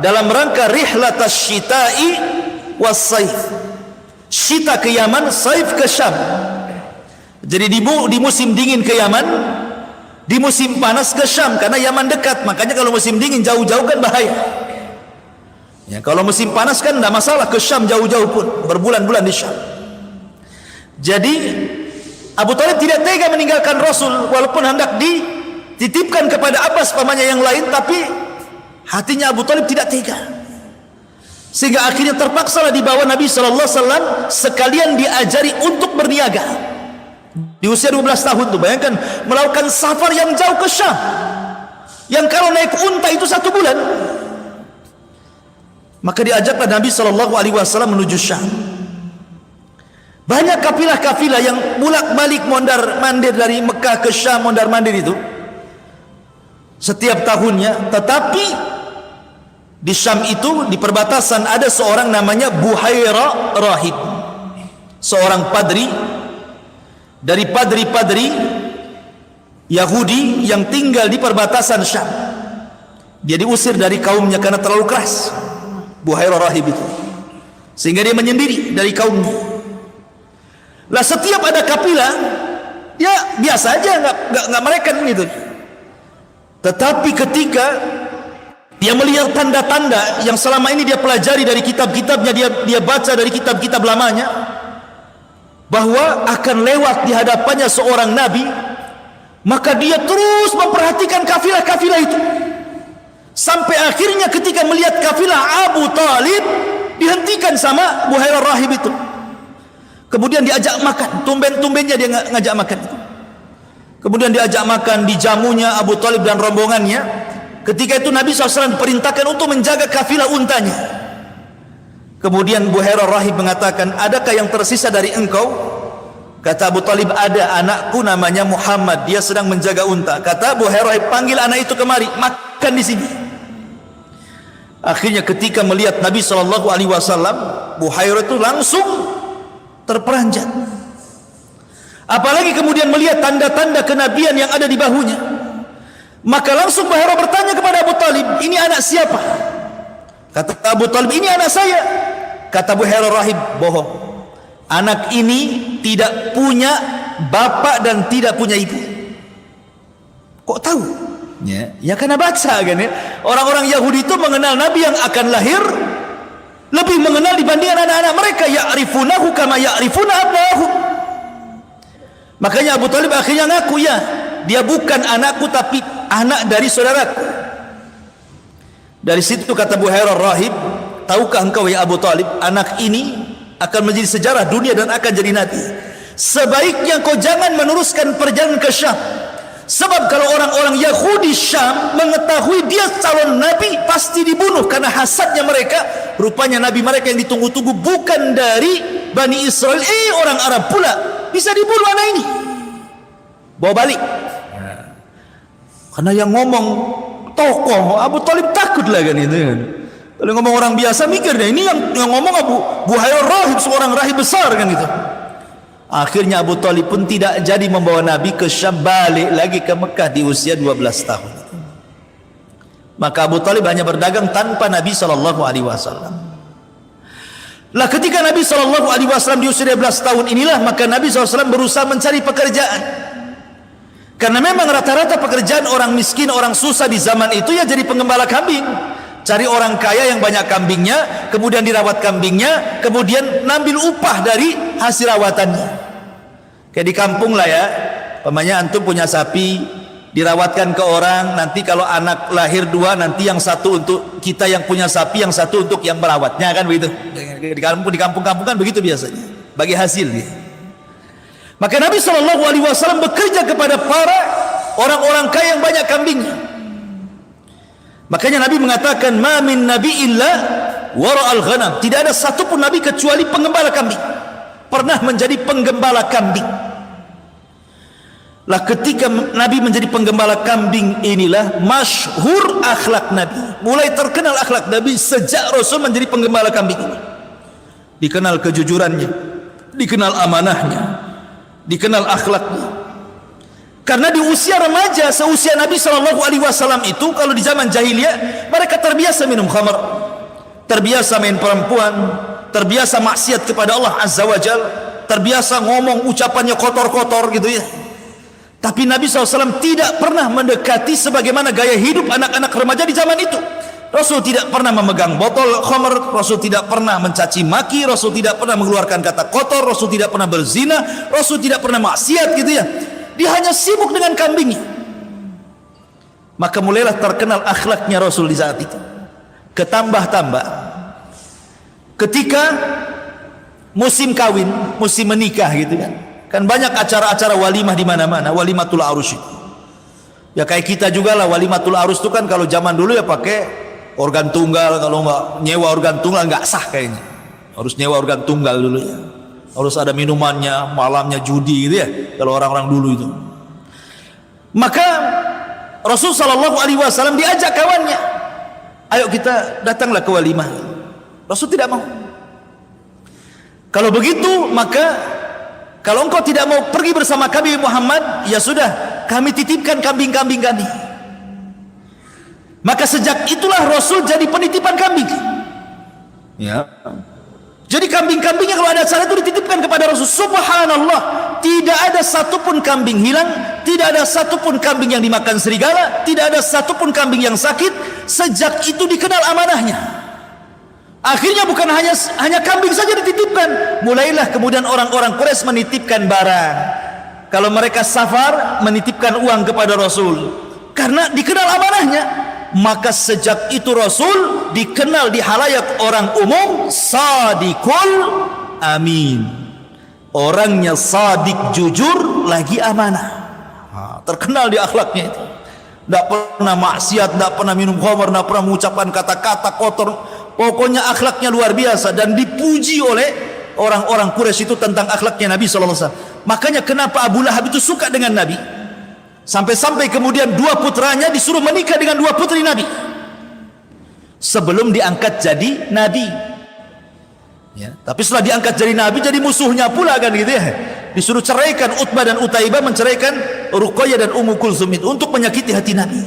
dalam rangka rihlatas syita'i was saif. Syita ke Yaman, saif ke Syam. Jadi di musim dingin ke Yaman, di musim panas ke Syam, karena Yaman dekat. Makanya kalau musim dingin jauh-jauh kan bahaya. Ya, kalau musim panas kan tidak masalah, ke Syam jauh-jauh pun, berbulan-bulan di Syam. Jadi Abu Talib tidak tega meninggalkan Rasul, walaupun hendak dititipkan kepada Abbas pamannya yang lain, tapi hatinya Abu Talib tidak tega. Sehingga akhirnya terpaksalah dibawa Nabi SAW sekalian diajari untuk berniaga. Di usia 12 tahun tuh, bayangkan melakukan safar yang jauh ke Syam, yang kalau naik unta itu 1 bulan. Maka diajaklah Nabi SAW menuju Syam. Banyak kafilah-kafilah yang bolak-balik mondar-mandir dari Mekah ke Syam, mondar-mandir itu setiap tahunnya. Tetapi di Syam itu, di perbatasan, ada seorang namanya Buhaira Rahib, seorang padri dari padri-padri Yahudi yang tinggal di perbatasan Syam. Dia diusir dari kaumnya karena terlalu keras, Buhaira Rahib itu, sehingga dia menyendiri dari kaumnya. Lah setiap ada kapilah, ya biasa aja, nggak merekan gitu. Tetapi ketika dia melihat tanda-tanda yang selama ini dia pelajari dari kitab-kitabnya, dia baca dari kitab-kitab lamanya, bahwa akan lewat di hadapannya seorang nabi, maka dia terus memperhatikan kafilah-kafilah itu. Sampai akhirnya ketika melihat kafilah Abu Talib, dihentikan sama Buhaira Rahib itu. Kemudian diajak makan, tumben-tumbennya dia ngajak makan itu. Kemudian diajak makan, dijamunya Abu Talib dan rombongannya. Ketika itu Nabi SAW diperintahkan untuk menjaga kafilah untanya. Kemudian Buhaira Rahib mengatakan, adakah yang tersisa dari engkau? Kata Abu Talib, ada, anakku namanya Muhammad, dia sedang menjaga unta. Kata Buhaira Rahib, panggil anak itu kemari, makan di sini. Akhirnya ketika melihat Nabi SAW, Buhaira itu langsung terperanjat. Apalagi kemudian melihat tanda-tanda kenabian yang ada di bahunya. Maka langsung Buhaira bertanya kepada Abu Talib, ini anak siapa? Kata Abu Talib, ini anak saya. Kata Buhaira Rahib, bohong. Anak ini tidak punya bapak dan tidak punya ibu. Kok tahu? Ya karena baca kan ya. Orang-orang Yahudi itu mengenal Nabi yang akan lahir lebih mengenal dibandingkan anak-anak mereka. Ya'rifunahu kama ya'rifuna abna'ahum. Makanya Abu Talib akhirnya ngaku, ya, dia bukan anakku tapi anak dari saudaraku. Dari situ kata Buhaira Rahib, tahukah engkau ya Abu Talib, anak ini akan menjadi sejarah dunia dan akan jadi nabi. Sebaiknya kau jangan meneruskan perjalanan ke Syam. Sebab kalau orang-orang Yahudi Syam mengetahui dia calon nabi, pasti dibunuh karena hasadnya mereka. Rupanya nabi mereka yang ditunggu-tunggu bukan dari Bani Israel, orang Arab pula. Bisa dibunuh anak ini, bawa balik. Karena yang ngomong tokoh, Abu Talib takut lah kan itu kan. Kalau ngomong orang biasa mikir deh, ini yang ngomong Buhaira Rahib, seorang rahib besar kan itu. Akhirnya Abu Talib pun tidak jadi membawa Nabi ke Syam, balik lagi ke Mekah di usia 12 tahun. Maka Abu Talib hanya berdagang tanpa Nabi SAW. Lah ketika Nabi SAW di usia 12 tahun inilah, maka Nabi SAW berusaha mencari pekerjaan. Karena memang rata-rata pekerjaan orang miskin, orang susah di zaman itu ya jadi penggembala kambing. Cari orang kaya yang banyak kambingnya, kemudian dirawat kambingnya, kemudian ngambil upah dari hasil rawatannya. Kayak di kampung lah ya, pamannya antum punya sapi, dirawatkan ke orang, nanti kalau anak lahir 2, nanti yang satu untuk kita yang punya sapi, yang satu untuk yang merawatnya, kan begitu. Di kampung-kampung kan begitu biasanya, bagi hasil dia. Maka Nabi SAW bekerja kepada para orang-orang kaya yang banyak kambingnya. Makanya Nabi mengatakan, ma min nabi illa wara'al ghanam. Tidak ada satupun Nabi kecuali penggembala kambing, pernah menjadi penggembala kambing. Lah ketika Nabi menjadi penggembala kambing, inilah masyhur akhlak Nabi. Mulai terkenal akhlak Nabi sejak Rasul menjadi penggembala kambing ini. Dikenal kejujurannya, dikenal amanahnya, dikenal akhlaknya. Karena di usia remaja, seusia Nabi SAW itu, kalau di zaman jahiliyah, mereka terbiasa minum khamar, terbiasa main perempuan, terbiasa maksiat kepada Allah Azza wa Jal, terbiasa ngomong ucapannya kotor-kotor gitu ya. Tapi Nabi SAW tidak pernah mendekati sebagaimana gaya hidup anak-anak remaja di zaman itu. Rasul tidak pernah memegang botol khamr, Rasul tidak pernah mencaci maki, Rasul tidak pernah mengeluarkan kata kotor, Rasul tidak pernah berzina, Rasul tidak pernah maksiat gitu ya. Dia hanya sibuk dengan kambingnya. Maka mulailah terkenal akhlaknya Rasul di saat itu. Ketambah-tambah ketika musim kawin, musim menikah gitu kan. Kan banyak acara-acara walimah di mana-mana, walimatul arus itu. Ya kayak kita juga lah, walimatul arus itu kan kalau zaman dulu ya pakai organ tunggal, kalau nggak nyewa organ tunggal nggak sah kayaknya. Harus nyewa organ tunggal dulu ya. Harus ada minumannya, malamnya judi gitu ya. Kalau orang-orang dulu itu. Maka Rasul Shallallahu Alaihi Wasallam diajak kawannya, ayo kita datanglah ke walimah. Rasul tidak mau. Kalau begitu maka kalau engkau tidak mau pergi bersama kami Muhammad, ya sudah, kami titipkan kambing-kambing kami. Maka sejak itulah Rasul jadi penitipan kambing. Ya. Jadi kambing-kambingnya kalau ada acara itu dititipkan kepada Rasul. Subhanallah, tidak ada satupun kambing hilang, tidak ada satupun kambing yang dimakan serigala, tidak ada satupun kambing yang sakit. Sejak itu dikenal amanahnya. Akhirnya bukan hanya kambing saja dititipkan, mulailah kemudian orang-orang Quraisy menitipkan barang. Kalau mereka safar, menitipkan uang kepada Rasul karena dikenal amanahnya. Maka sejak itu Rasul dikenal di halayak orang umum Sadiqul Amin. Orangnya sadik, jujur, lagi amanah. Terkenal di akhlaknya itu. Tidak pernah maksiat, tidak pernah minum khamar, tidak pernah mengucapkan kata-kata kotor. Pokoknya akhlaknya luar biasa dan dipuji oleh orang-orang Quraisy itu tentang akhlaknya Nabi SAW. Makanya kenapa Abu Lahab itu suka dengan Nabi, sampai-sampai kemudian dua putranya disuruh menikah dengan dua putri Nabi sebelum diangkat jadi Nabi ya. Tapi setelah diangkat jadi Nabi, jadi musuhnya pula kan gitu ya. Disuruh ceraikan Utbah dan Utaibah, menceraikan Ruqayyah dan Ummu Kulsum itu untuk menyakiti hati Nabi.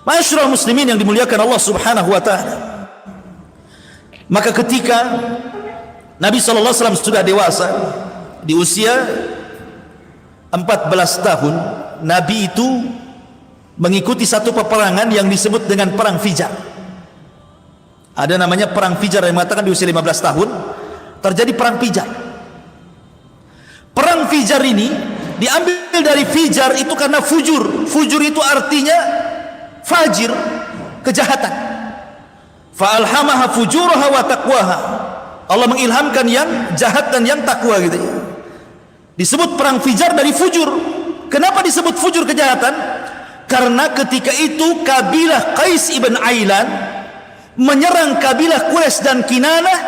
Ma'asyiral muslimin yang dimuliakan Allah Subhanahu wa taala. Maka ketika Nabi SAW sudah dewasa, di usia 14 tahun, Nabi itu mengikuti satu peperangan yang disebut dengan Perang Fijar. Ada namanya Perang Fijar yang mengatakan di usia 15 tahun terjadi Perang Fijar. Perang Fijar ini diambil dari Fijar itu karena fujur. Fujur itu artinya fajir, kejahatan. Fa'alhamaha fujuraha wa taqwaha. Allah mengilhamkan yang jahat dan yang takwa gitu ya. Disebut perang Fijar dari fujur. Kenapa disebut fujur, kejahatan? Karena ketika itu kabilah Qais ibn Ailan menyerang kabilah Quraisy dan Kinanah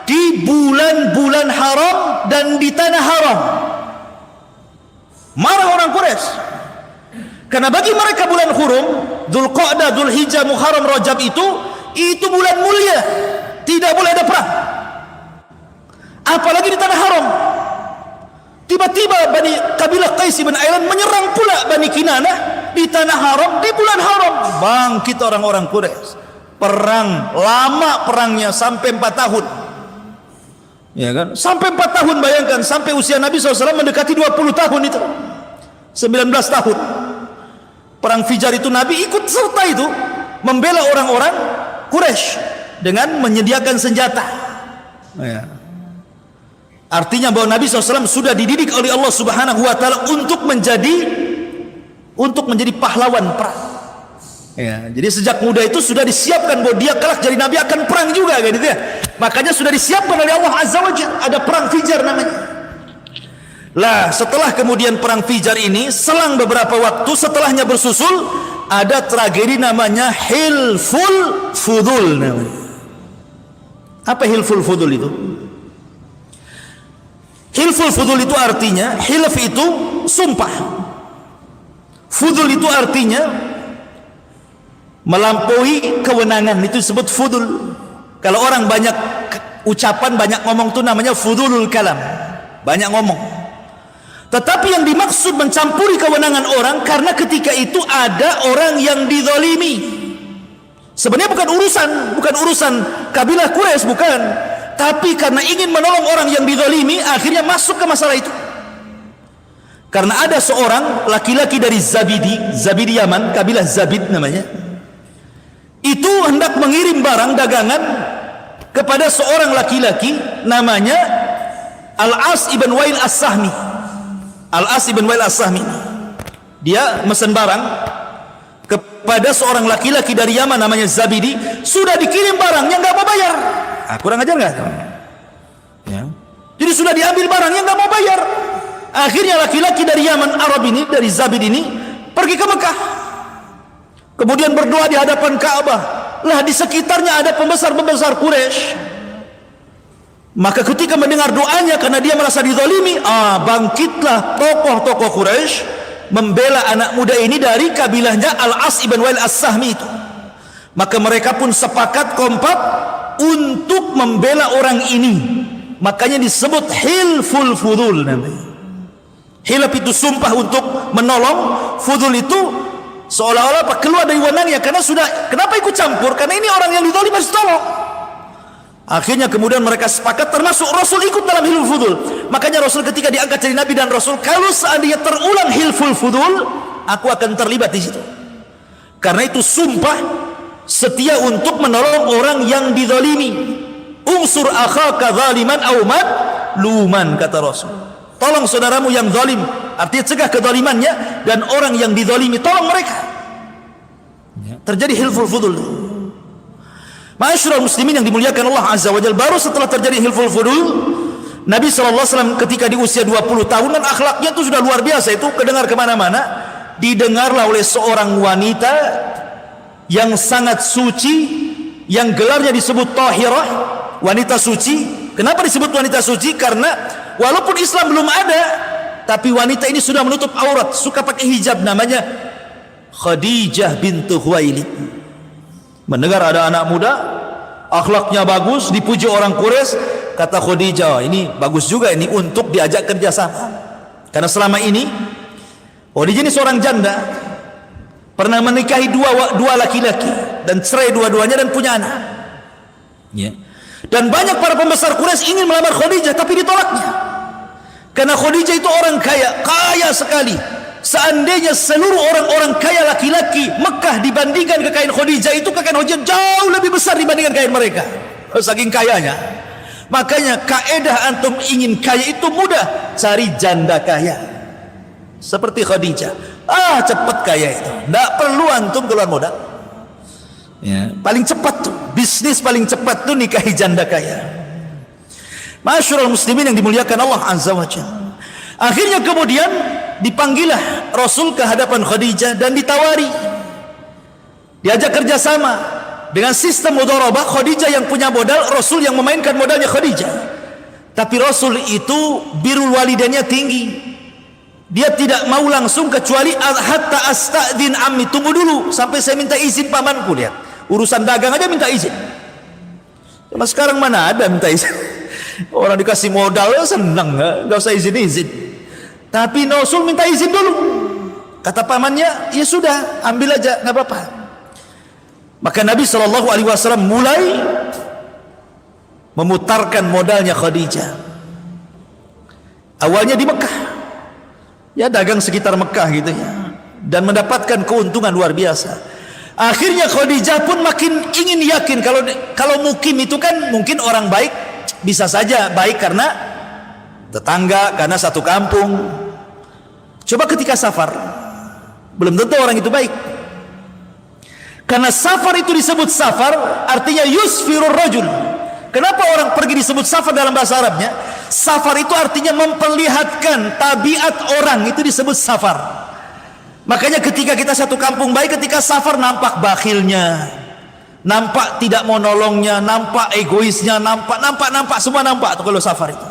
di bulan-bulan haram dan di tanah haram. Marah orang Quraisy. Karena bagi mereka bulan hurum, Dzulqa'dah, Dzulhijjah, Muharram, Rajab itu bulan mulia, tidak boleh ada perang. Apalagi di tanah haram. Tiba-tiba Bani kabilah Qais bin Ailan menyerang pula Bani Kinanah di tanah haram, di bulan haram. Bangkit orang-orang Quraisy. Perang, lama perangnya sampai 4 tahun. Ya kan? Sampai 4 tahun, bayangkan, sampai usia Nabi SAW mendekati 20 tahun itu. 19 tahun. Perang Fijar itu Nabi ikut serta itu, membela orang-orang Quraisy dengan menyediakan senjata. Ya. Artinya bahwa Nabi SAW sudah dididik oleh Allah Subhanahu wa taala untuk menjadi pahlawan perang. Ya, jadi sejak muda itu sudah disiapkan bahwa dia kelak jadi Nabi akan perang juga gitu ya. Makanya sudah disiapkan oleh Allah Azza wa Jalla, ada perang Fijar namanya. Lah, setelah kemudian perang Fijar ini, selang beberapa waktu setelahnya bersusul ada tragedi namanya Hilful Fudul namanya. Apa Hilful Fudul itu? Hilful fudul itu artinya, hilf itu sumpah. Fudul itu artinya melampaui kewenangan, itu disebut fudul. Kalau orang banyak ucapan, banyak ngomong itu namanya fudulul kalam, banyak ngomong. Tetapi yang dimaksud mencampuri kewenangan orang, karena ketika itu ada orang yang dizalimi. Sebenarnya bukan urusan kabilah Quraisy, bukan. Tapi karena ingin menolong orang yang dizalimi, akhirnya masuk ke masalah itu. Karena ada seorang laki-laki dari Zabidi Yaman, kabilah Zabid namanya, itu hendak mengirim barang dagangan kepada seorang laki-laki namanya Al-As ibn Wail As-Sahmi. Al-As ibn Wail As-Sahmi, dia mesen barang kepada seorang laki-laki dari Yaman namanya Zabidi. Sudah dikirim barangnya, nggak mau bayar. Kurang ajar nggak? Ya. Jadi sudah diambil barangnya, nggak mau bayar. Akhirnya laki-laki dari Yaman Arab ini, dari Zabid ini, pergi ke Mekah. Kemudian berdoa di hadapan Ka'bah. Lah di sekitarnya ada pembesar-pembesar Quraisy. Maka ketika mendengar doanya, karena dia merasa dizalimi, bangkitlah tokoh-tokoh Quraisy membela anak muda ini dari kabilahnya Al-As ibn Wail As-Sahmi itu. Maka mereka pun sepakat kompak untuk membela orang ini. Makanya disebut hilful fudul namanya. Hilaf itu sumpah untuk menolong, fudul itu seolah-olah keluar dari wewenangnya, karena sudah, kenapa ikut campur? Karena ini orang yang dizalimi harus tolong. Akhirnya kemudian mereka sepakat, termasuk Rasul ikut dalam hilful fudul. Makanya Rasul ketika diangkat jadi Nabi dan Rasul, kalau seandainya terulang hilful fudul, aku akan terlibat di situ. Karena itu sumpah setia untuk menolong orang yang dizalimi. Unsur akhaka zaliman aw madluman, kata Rasul. Tolong saudaramu yang zalim, artinya cegah kezalimannya, dan orang yang dizalimi tolong mereka. Terjadi hilful fudul. Ma'asyiral muslimin yang dimuliakan Allah Azza wa Jalla, baru setelah terjadi hilful fudul, Nabi SAW ketika di usia 20 tahunan, akhlaknya itu sudah luar biasa, itu kedengar kemana-mana. Didengarlah oleh seorang wanita yang sangat suci, yang gelarnya disebut Tahirah, wanita suci. Kenapa disebut wanita suci? Karena walaupun Islam belum ada, tapi wanita ini sudah menutup aurat, suka pakai hijab, namanya Khadijah bintu Khuwailid. Mendengar ada anak muda, akhlaknya bagus, dipuji orang Quraisy, kata Khadijah, ini bagus juga ini untuk diajak kerjasama. Karena selama ini Khadijah ini seorang janda, pernah menikahi dua laki-laki dan cerai dua-duanya dan punya anak. Dan banyak para pembesar Quraisy ingin melamar Khadijah, tapi ditolaknya. Karena Khadijah itu orang kaya, kaya sekali. Seandainya seluruh orang-orang kaya laki-laki Mekah dibandingkan kekayaan Khadijah, itu kekayaan Khadijah jauh lebih besar dibandingkan kekayaan mereka, saking kayanya. Makanya kaedah antum ingin kaya itu mudah, cari janda kaya seperti Khadijah. Cepat kaya itu, tidak perlu antum keluar modal. Paling cepat tuh, bisnis paling cepat tuh nikahi janda kaya. Ma'asyiral muslimin yang dimuliakan Allah Azza wa Jalla. Akhirnya kemudian dipanggillah Rasul ke hadapan Khadijah dan ditawari, diajak kerjasama dengan sistem mudharabah. Khadijah yang punya modal, Rasul yang memainkan modalnya Khadijah. Tapi Rasul itu birrul walidainnya tinggi. Dia tidak mau langsung, kecuali hatta astadzin ammi, tunggu dulu sampai saya minta izin pamanku. Lihat, urusan dagang aja minta izin. Cuma sekarang mana ada minta izin? Orang dikasih modal senang, nggak usah izin-izin. Tapi Rasul minta izin dulu. Kata pamannya, ya sudah, ambil aja, nggak apa-apa. Maka Nabi SAW mulai memutarkan modalnya Khadijah. Awalnya di Mekah, ya dagang sekitar Mekah gitu ya, dan mendapatkan keuntungan luar biasa. Akhirnya Khadijah pun makin ingin yakin kalau mukim itu kan mungkin orang baik, bisa saja baik karena tetangga, karena satu kampung. Coba ketika safar, belum tentu orang itu baik. Karena safar itu disebut safar, artinya yusfirur rajul. Kenapa orang pergi disebut safar dalam bahasa Arabnya? Safar itu artinya memperlihatkan tabiat orang, itu disebut safar. Makanya ketika kita satu kampung baik, ketika safar nampak bakhilnya, nampak tidak mau nolongnya, nampak egoisnya, nampak semua nampak tuh kalau safar itu.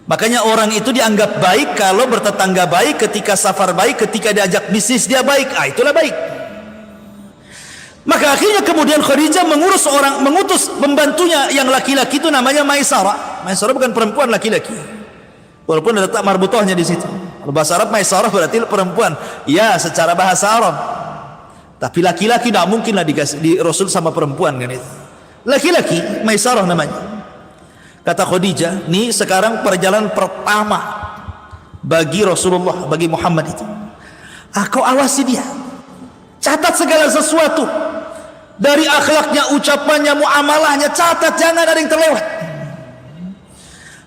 Makanya orang itu dianggap baik kalau bertetangga baik, ketika safar baik, ketika diajak bisnis dia baik. Itulah baik. Maka akhirnya kemudian Khadijah mengutus pembantunya yang laki-laki itu namanya Maisarah. Maisarah bukan perempuan, laki-laki. Walaupun ada letak marbutohnya di situ. Kalau bahasa Arab Maisarah berarti perempuan. Ya, secara bahasa Arab. Tapi laki-laki tidak mungkinlah di Rasul sama perempuan kan itu. Laki-laki Maisarah namanya. Kata Khadijah, ini sekarang perjalanan pertama bagi Rasulullah, bagi Muhammad itu. Kau awasi dia, catat segala sesuatu dari akhlaknya, ucapannya, muamalahnya, catat, jangan ada yang terlewat.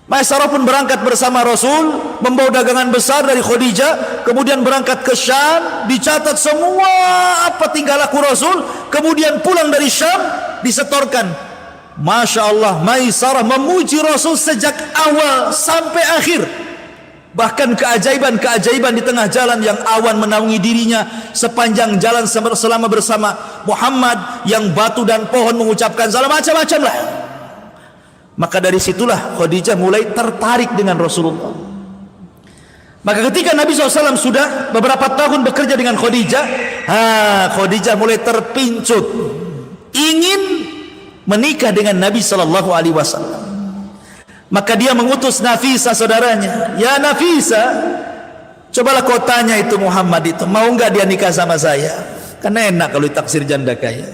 Maisarah pun berangkat bersama Rasul, membawa dagangan besar dari Khadijah, kemudian berangkat ke Syam, dicatat semua apa tingkah laku Rasul, kemudian pulang dari Syam, disetorkan. Masya Allah, Maisarah memuji Rasul sejak awal sampai akhir. Bahkan keajaiban-keajaiban di tengah jalan yang awan menaungi dirinya sepanjang jalan selama bersama Muhammad, yang batu dan pohon mengucapkan salam, macam-macam lah. Maka dari situlah Khadijah mulai tertarik dengan Rasulullah. Maka ketika Nabi SAW sudah beberapa tahun bekerja dengan Khadijah, Khadijah mulai terpincut ingin menikah dengan Nabi Sallallahu Alaihi Wasallam. Maka dia mengutus Nafisa saudaranya, ya Nafisa, cobalah kau tanya itu Muhammad itu, mau enggak dia nikah sama saya? Karena enak kalau ditaksir janda kaya.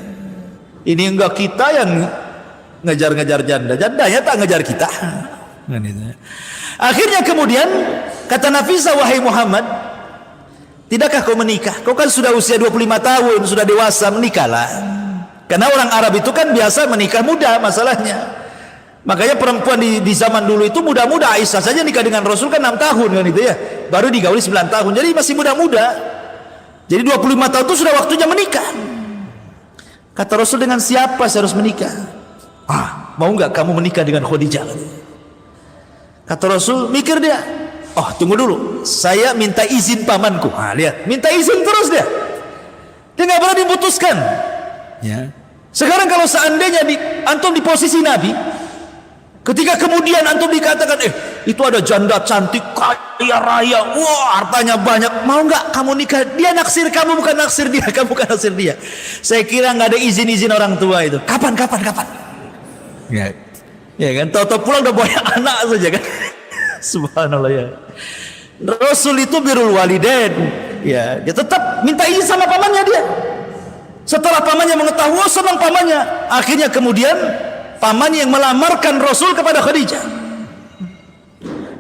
Ini enggak kita yang ngejar-ngejar janda, jandanya tak ngejar kita. Akhirnya kemudian kata Nafisa, wahai Muhammad, tidakkah kau menikah? Kau kan sudah usia 25 tahun, sudah dewasa, menikahlah. Karena orang Arab itu kan biasa menikah muda masalahnya. Makanya perempuan di zaman dulu itu muda-muda. Aisyah saja nikah dengan Rasul kan 6 tahun kan itu ya. Baru digauli 9 tahun. Jadi masih muda-muda. Jadi 25 tahun itu sudah waktunya menikah. Kata Rasul, dengan siapa saya harus menikah? Mau enggak kamu menikah dengan Khadijah? Kata Rasul, mikir dia. Tunggu dulu. Saya minta izin pamanku. Lihat, minta izin terus dia. Dia enggak boleh diputuskan. Ya. Sekarang kalau seandainya antum di posisi Nabi, ketika kemudian antum dikatakan, itu ada janda cantik, kaya raya, wah hartanya banyak, mau nggak kamu nikah? Dia naksir kamu, bukan naksir dia, kamu bukan naksir dia. Saya kira nggak ada izin orang tua itu. Kapan? Ya kan, tahu-tahu pulang udah banyak anak saja kan. Subhanallah ya. Rasul itu birrul walidain. Ya, dia tetap minta izin sama pamannya dia. Setelah pamannya mengetahui, senang pamannya. Akhirnya kemudian pamannya yang melamarkan Rasul kepada Khadijah.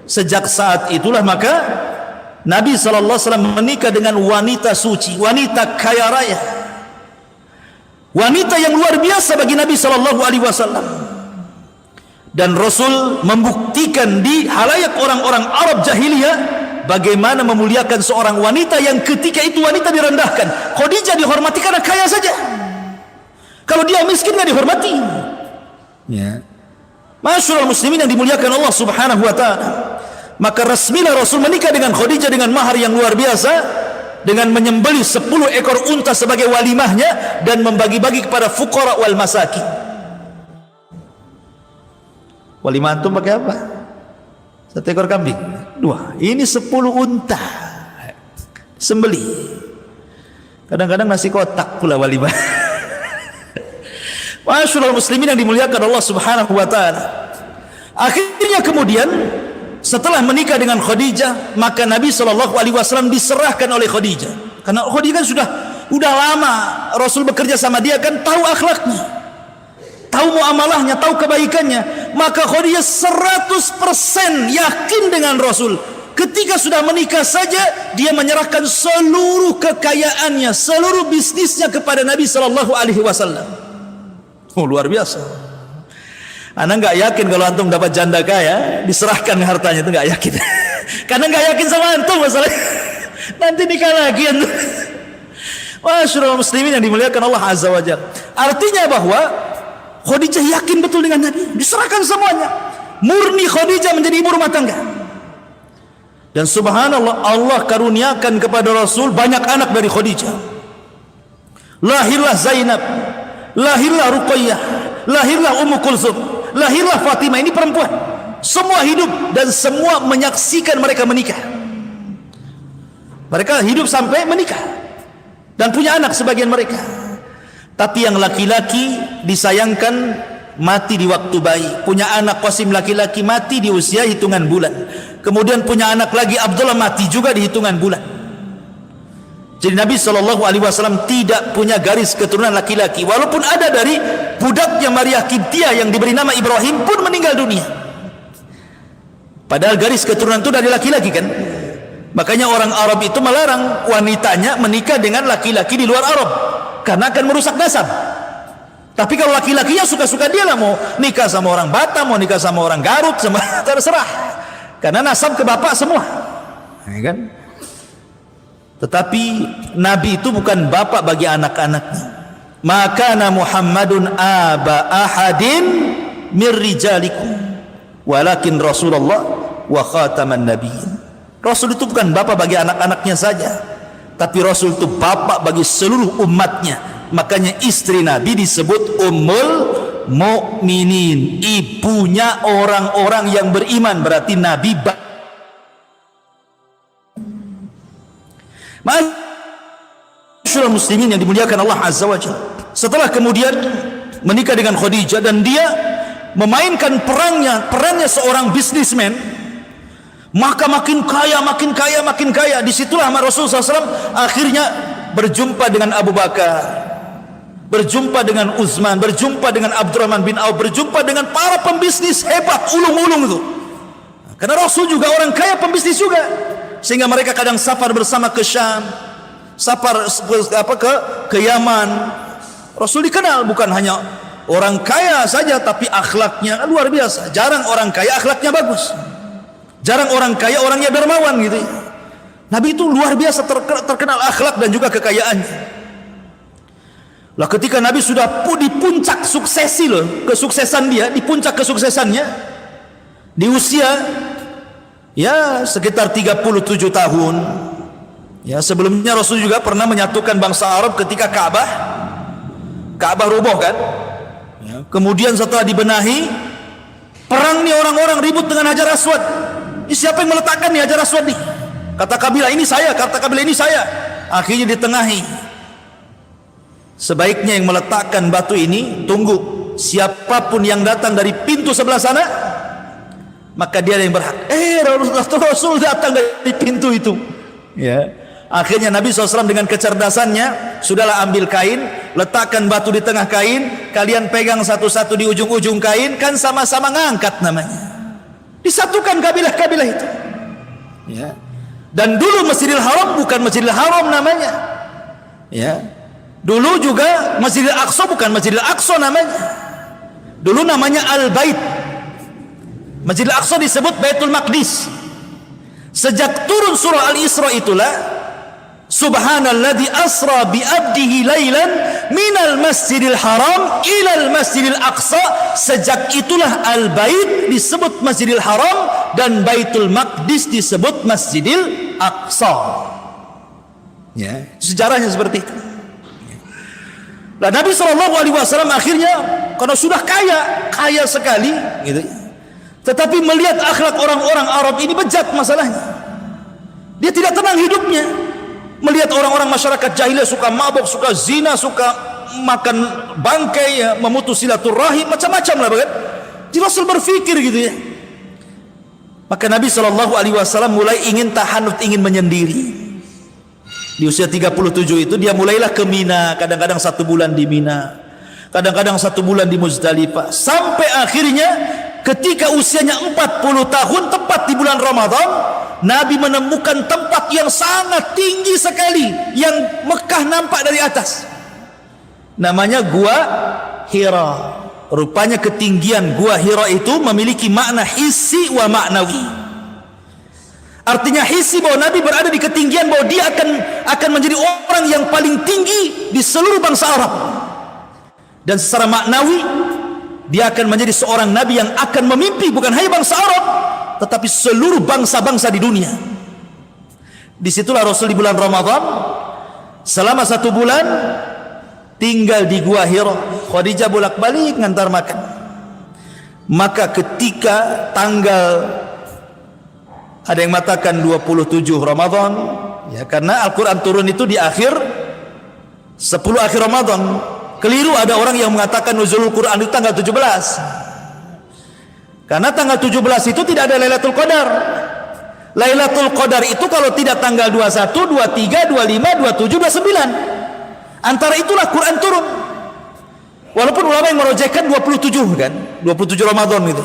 Sejak saat itulah maka Nabi SAW menikah dengan wanita suci, wanita kaya raya, wanita yang luar biasa bagi Nabi SAW. Dan Rasul membuktikan di halayak orang-orang Arab jahiliyah bagaimana memuliakan seorang wanita yang ketika itu wanita direndahkan. Khadijah dihormati karena kaya saja. Kalau dia miskin nggak dihormati. Ya. Masyaallah muslimin yang dimuliakan Allah Subhanahu wa taala. Maka resmilah Rasul menikah dengan Khadijah dengan mahar yang luar biasa, dengan menyembelih 10 ekor unta sebagai walimahnya dan membagi-bagi kepada fuqara wal masakin. Walimah antum pakai apa? 1 ekor kambing, 2. Ini 10 unta sembeli. Kadang-kadang nasi kotak pula walimah. Masyaallah muslimin yang dimuliakan Allah Subhanahu wa taala. Akhirnya kemudian setelah menikah dengan Khadijah, maka Nabi SAW diserahkan oleh Khadijah. Karena Khadijah kan sudah lama Rasul bekerja sama dia, kan tahu akhlaknya, tahu muamalahnya, tahu kebaikannya. Maka Khadijah 100% yakin dengan Rasul. Ketika sudah menikah saja, dia menyerahkan seluruh kekayaannya, seluruh bisnisnya kepada Nabi SAW. Luar biasa. Anda nggak yakin kalau antum dapat janda kaya diserahkan hartanya, itu nggak yakin. Karena nggak yakin sama antum masalahnya. Nanti nikah lagi antum. Masyaallah muslimin yang dimuliakan Allah Azza wa Jalla. Artinya bahwa Khadijah yakin betul dengan Nabi, diserahkan semuanya. Murni Khadijah menjadi ibu rumah tangga. Dan subhanallah, Allah karuniakan kepada Rasul banyak anak dari Khadijah. Lahirlah Zainab, lahirlah Ruqayyah, lahirlah Ummu Kulsum, lahirlah Fatimah. Ini perempuan. Semua hidup dan semua menyaksikan mereka menikah. Mereka hidup sampai menikah dan punya anak sebagian mereka. Tapi yang laki-laki disayangkan mati di waktu bayi. Punya anak Qasim laki-laki mati di usia hitungan bulan. Kemudian punya anak lagi Abdullah mati juga di hitungan bulan. Jadi Nabi SAW tidak punya garis keturunan laki-laki. Walaupun ada dari budaknya Maria Qibtiyah yang diberi nama Ibrahim pun meninggal dunia. Padahal garis keturunan itu dari laki-laki kan. Makanya orang Arab itu melarang wanitanya menikah dengan laki-laki di luar Arab, karena akan merusak nasab. Tapi kalau laki-lakinya suka-suka dia lah, mau nikah sama orang Batam, mau nikah sama orang Garut, sama terserah, karena nasab ke bapak semua, ya kan? Tetapi Nabi itu bukan bapak bagi anak-anaknya. Maka Muhammadun aba ahadin min rijalikum walakin Rasulullah wa khataman nabiyyin. Rasul itu bukan bapak bagi anak-anaknya saja, tapi Rasul itu bapak bagi seluruh umatnya. Makanya istri Nabi disebut Ummul Mukminin, ibunya orang-orang yang beriman. Berarti Nabi Masyaallah muslimin yang dimuliakan Allah Azza wa Jalla. Setelah kemudian menikah dengan Khadijah dan dia memainkan perannya seorang bisnismen, maka makin kaya, makin kaya, makin kaya. Disitulah Rasulullah SAW akhirnya berjumpa dengan Abu Bakar, berjumpa dengan Utsman, berjumpa dengan Abdurrahman bin Auf, berjumpa dengan para pembisnis hebat, ulung-ulung itu. Karena Rasul juga orang kaya, pembisnis juga, sehingga mereka kadang safar bersama ke Syam, safar ke Yaman. Rasul dikenal bukan hanya orang kaya saja, tapi akhlaknya luar biasa. Jarang orang kaya akhlaknya bagus. Jarang orang kaya orangnya dermawan gitu. Nabi itu luar biasa terkenal akhlak dan juga kekayaannya. Lah ketika Nabi sudah di puncak suksesi loh, kesuksesan dia, di puncak kesuksesannya, di usia ya sekitar 37 tahun. Ya, sebelumnya Rasul juga pernah menyatukan bangsa Arab ketika Ka'bah roboh kan. Ya, kemudian setelah dibenahi, perang nih, orang-orang ribut dengan Hajar Aswad. Siapa yang meletakkan nih Hajar Aswad nih? Kata kabilah ini saya, kata kabilah ini saya. Akhirnya ditengahi. Sebaiknya yang meletakkan batu ini, tunggu siapapun yang datang dari pintu sebelah sana, maka dia yang berhak. Rasul datang dari pintu itu. Ya. Akhirnya Nabi SAW dengan kecerdasannya, sudahlah ambil kain, letakkan batu di tengah kain, kalian pegang satu-satu di ujung-ujung kain, kan sama-sama ngangkat namanya. Disatukan kabilah-kabilah itu. Ya. Dan dulu Masjidil Haram bukan Masjidil Haram namanya. Ya. Dulu juga Masjidil Aqsa bukan Masjidil Aqsa namanya. Dulu namanya Al-Bait. Masjidil Aqsa disebut Baitul Maqdis. Sejak turun surah Al-Isra itulah Subhanalladzi asra bi abdihi lailan minal masjidil haram ilal masjidil aqsa. Sejak itulah Al-Bait disebut Masjidil Haram dan Baitul Maqdis disebut Masjidil Aqsa. Ya, sejarahnya seperti itu. Nah, Nabi SAW akhirnya karena sudah kaya sekali gitu, tetapi melihat akhlak orang-orang Arab ini bejat masalahnya. Dia tidak tenang hidupnya. Melihat orang-orang masyarakat jahiliyah suka mabuk, suka zina, suka makan bangkai, ya, memutus silaturahim, macam-macam lah kan. Jadi Rasul berpikir gitu ya. Maka Nabi SAW mulai ingin tahanut, ingin menyendiri. Di usia 37 itu dia mulailah ke Mina, kadang-kadang 1 bulan di Mina, kadang-kadang 1 bulan di Muzdalifah, sampai akhirnya ketika usianya 40 tahun tepat di bulan Ramadan, Nabi menemukan tempat yang sangat tinggi sekali yang Mekah nampak dari atas. Namanya Gua Hira. Rupanya ketinggian Gua Hira itu memiliki makna hissi wa maknawi. Artinya hissi bahwa Nabi berada di ketinggian, bahwa dia akan menjadi orang yang paling tinggi di seluruh bangsa Arab. Dan secara maknawi dia akan menjadi seorang Nabi yang akan memimpi bukan hanya bangsa Arab, tetapi seluruh bangsa-bangsa di dunia. Disitulah Rasul di bulan Ramadan selama 1 bulan tinggal di Gua Hira. Khadijah bolak-balik ngantar makan. Maka ketika tanggal, ada yang mengatakan 27 Ramadan, ya, karena Al-Quran turun itu di akhir 10 akhir Ramadan. Keliru ada orang yang mengatakan nuzulul Quran itu tanggal 17. Karena tanggal 17 itu tidak ada Lailatul Qadar. Lailatul Qadar itu kalau tidak tanggal 21, 23, 25, 27, 29. Antara itulah Quran turun. Walaupun ulama yang merojekkan 27 kan, 27 Ramadan itu.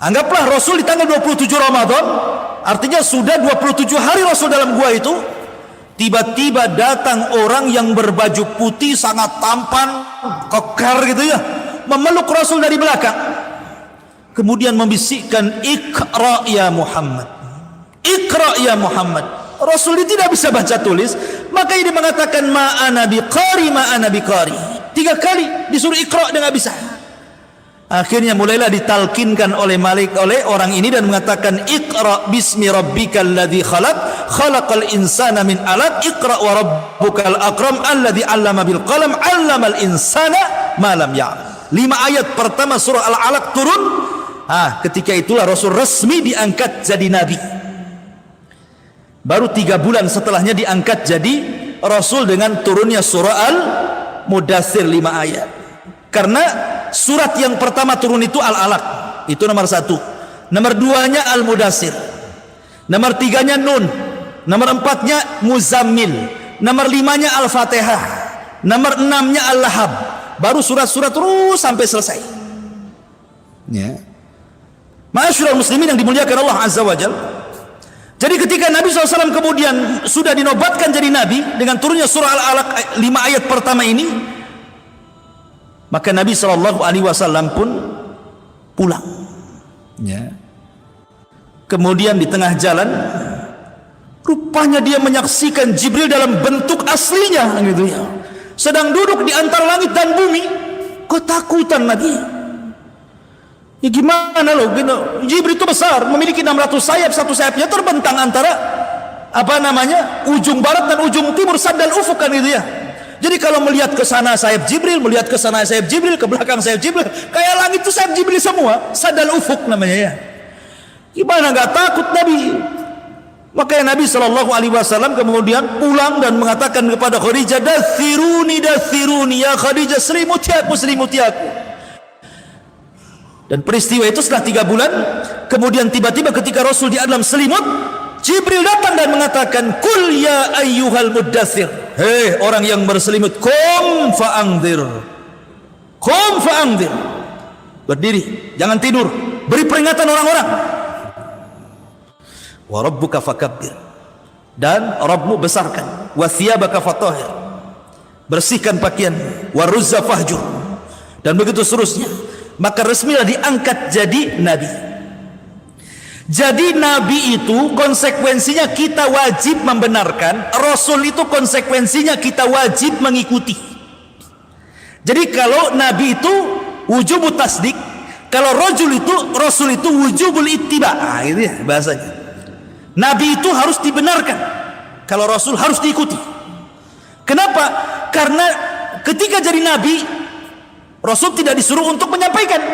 Anggaplah Rasul di tanggal 27 Ramadan, artinya sudah 27 hari Rasul dalam gua itu. Tiba-tiba datang orang yang berbaju putih sangat tampan, kekar gitu ya, memeluk Rasul dari belakang. Kemudian membisikkan, "Iqra ya Muhammad. Iqra ya Muhammad." Rasul ini tidak bisa baca tulis, maka dia mengatakan, "Ma ana biqari, ma ana biqari." 3 kali disuruh Iqra, dia nggak bisa. Akhirnya mulailah ditalkinkan oleh orang ini dan mengatakan, "Iqra bismi rabbikal ladzi khalaq, khalaqal insana min 'alaq, Iqra wa rabbukal akram alladzi 'allama bil qalam, 'allamal insana ma lam ya'lam." 5 ayat pertama surah Al-Alaq turun. Ketika itulah Rasul resmi diangkat jadi nabi. Baru 3 bulan setelahnya diangkat jadi Rasul dengan turunnya surah Al-Mudaththir 5 ayat. Karena surat yang pertama turun itu Al-Alaq, itu nomor 1. Nomor 2-nya Al-Mudaththir. Nomor 3-nya Nun. Nomor 4-nya Muzammil. Nomor 5-nya Al-Fatihah. Nomor 6-nya Al-Lahab. Baru surat-surat terus sampai selesai. Ya. Ma'asyiral muslimin yang dimuliakan Allah Azza wa Jalla. Jadi ketika Nabi SAW kemudian sudah dinobatkan jadi Nabi dengan turunnya surah Al-Alaq 5 ayat pertama ini, maka Nabi SAW pun pulang. Ya. Kemudian di tengah jalan, rupanya dia menyaksikan Jibril dalam bentuk aslinya, gitu ya, sedang duduk di antara langit dan bumi. Ketakutan Nabi. Ya gimana loh, gitu. Jibril itu besar, memiliki 600 sayap, satu sayapnya terbentang antara ujung barat dan ujung timur, sad dan ufuk kan gitu ya. Jadi kalau melihat ke sana sayap Jibril, melihat ke sana sayap Jibril, ke belakang sayap Jibril, kayak langit itu sayap Jibril semua, sad dan ufuk namanya ya. Gimana nggak takut Nabi? Makanya Nabi SAW kemudian pulang dan mengatakan kepada Khadijah, dathiruni ya Khadijah, selimuti aku. Dan peristiwa itu setelah 3 bulan, kemudian tiba-tiba ketika Rasul di dalam selimut, Jibril datang dan mengatakan, "Qul ya ayyuhal muddaththir." Hei orang yang berselimut, qum fa'anzir. Qum fa'anzir. Berdiri, jangan tidur, beri peringatan orang-orang. Wa rabbuka fakabbir. Dan Rabbmu besarkan. Wa thiyabaka fatahhir. Bersihkan pakaian. Wa ruzza fahjur. Dan begitu seterusnya. Maka resmilah diangkat jadi nabi. Jadi nabi itu konsekuensinya kita wajib membenarkan, Rasul itu konsekuensinya kita wajib mengikuti. Jadi kalau nabi itu wujubut tasdik, kalau Rasul itu wujubul ittiba. Itu ya bahasanya. Nabi itu harus dibenarkan, kalau Rasul harus diikuti. Kenapa? Karena ketika jadi nabi, Rasul tidak disuruh untuk menyampaikan.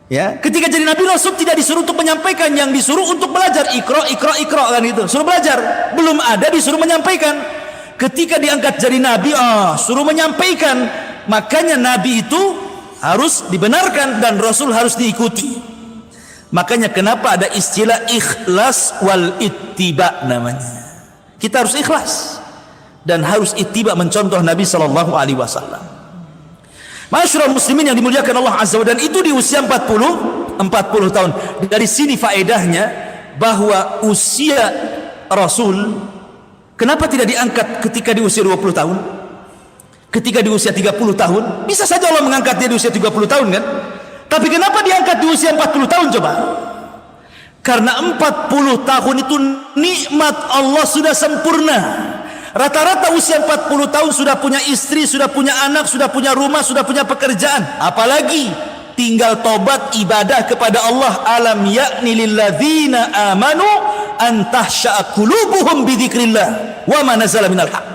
Ya, ketika jadi nabi Rasul tidak disuruh untuk menyampaikan, yang disuruh untuk belajar. Iqra kan itu, suruh belajar. Belum ada disuruh menyampaikan. Ketika diangkat jadi nabi, suruh menyampaikan. Makanya nabi itu harus dibenarkan dan Rasul harus diikuti. Makanya kenapa ada istilah ikhlas wal ittiba namanya. Kita harus ikhlas dan harus ittiba mencontoh Nabi sallallahu alaihi wasallam. Masyarakat muslimin yang dimuliakan Allah Azza wa Jalla, dan itu di usia 40 tahun. Dari sini faedahnya bahwa usia Rasul kenapa tidak diangkat ketika di usia 20 tahun? Ketika di usia 30 tahun, bisa saja Allah mengangkat dia di usia 30 tahun kan? Tapi kenapa diangkat di usia 40 tahun coba? Karena 40 tahun itu nikmat Allah sudah sempurna. Rata-rata usia 40 tahun sudah punya istri, sudah punya anak, sudah punya rumah, sudah punya pekerjaan. Apalagi tinggal tobat ibadah kepada Allah. Alam ya'ni lilladzina amanu an tahsha'a qulubuhum bidzikrillah wa ma nazala minal haq.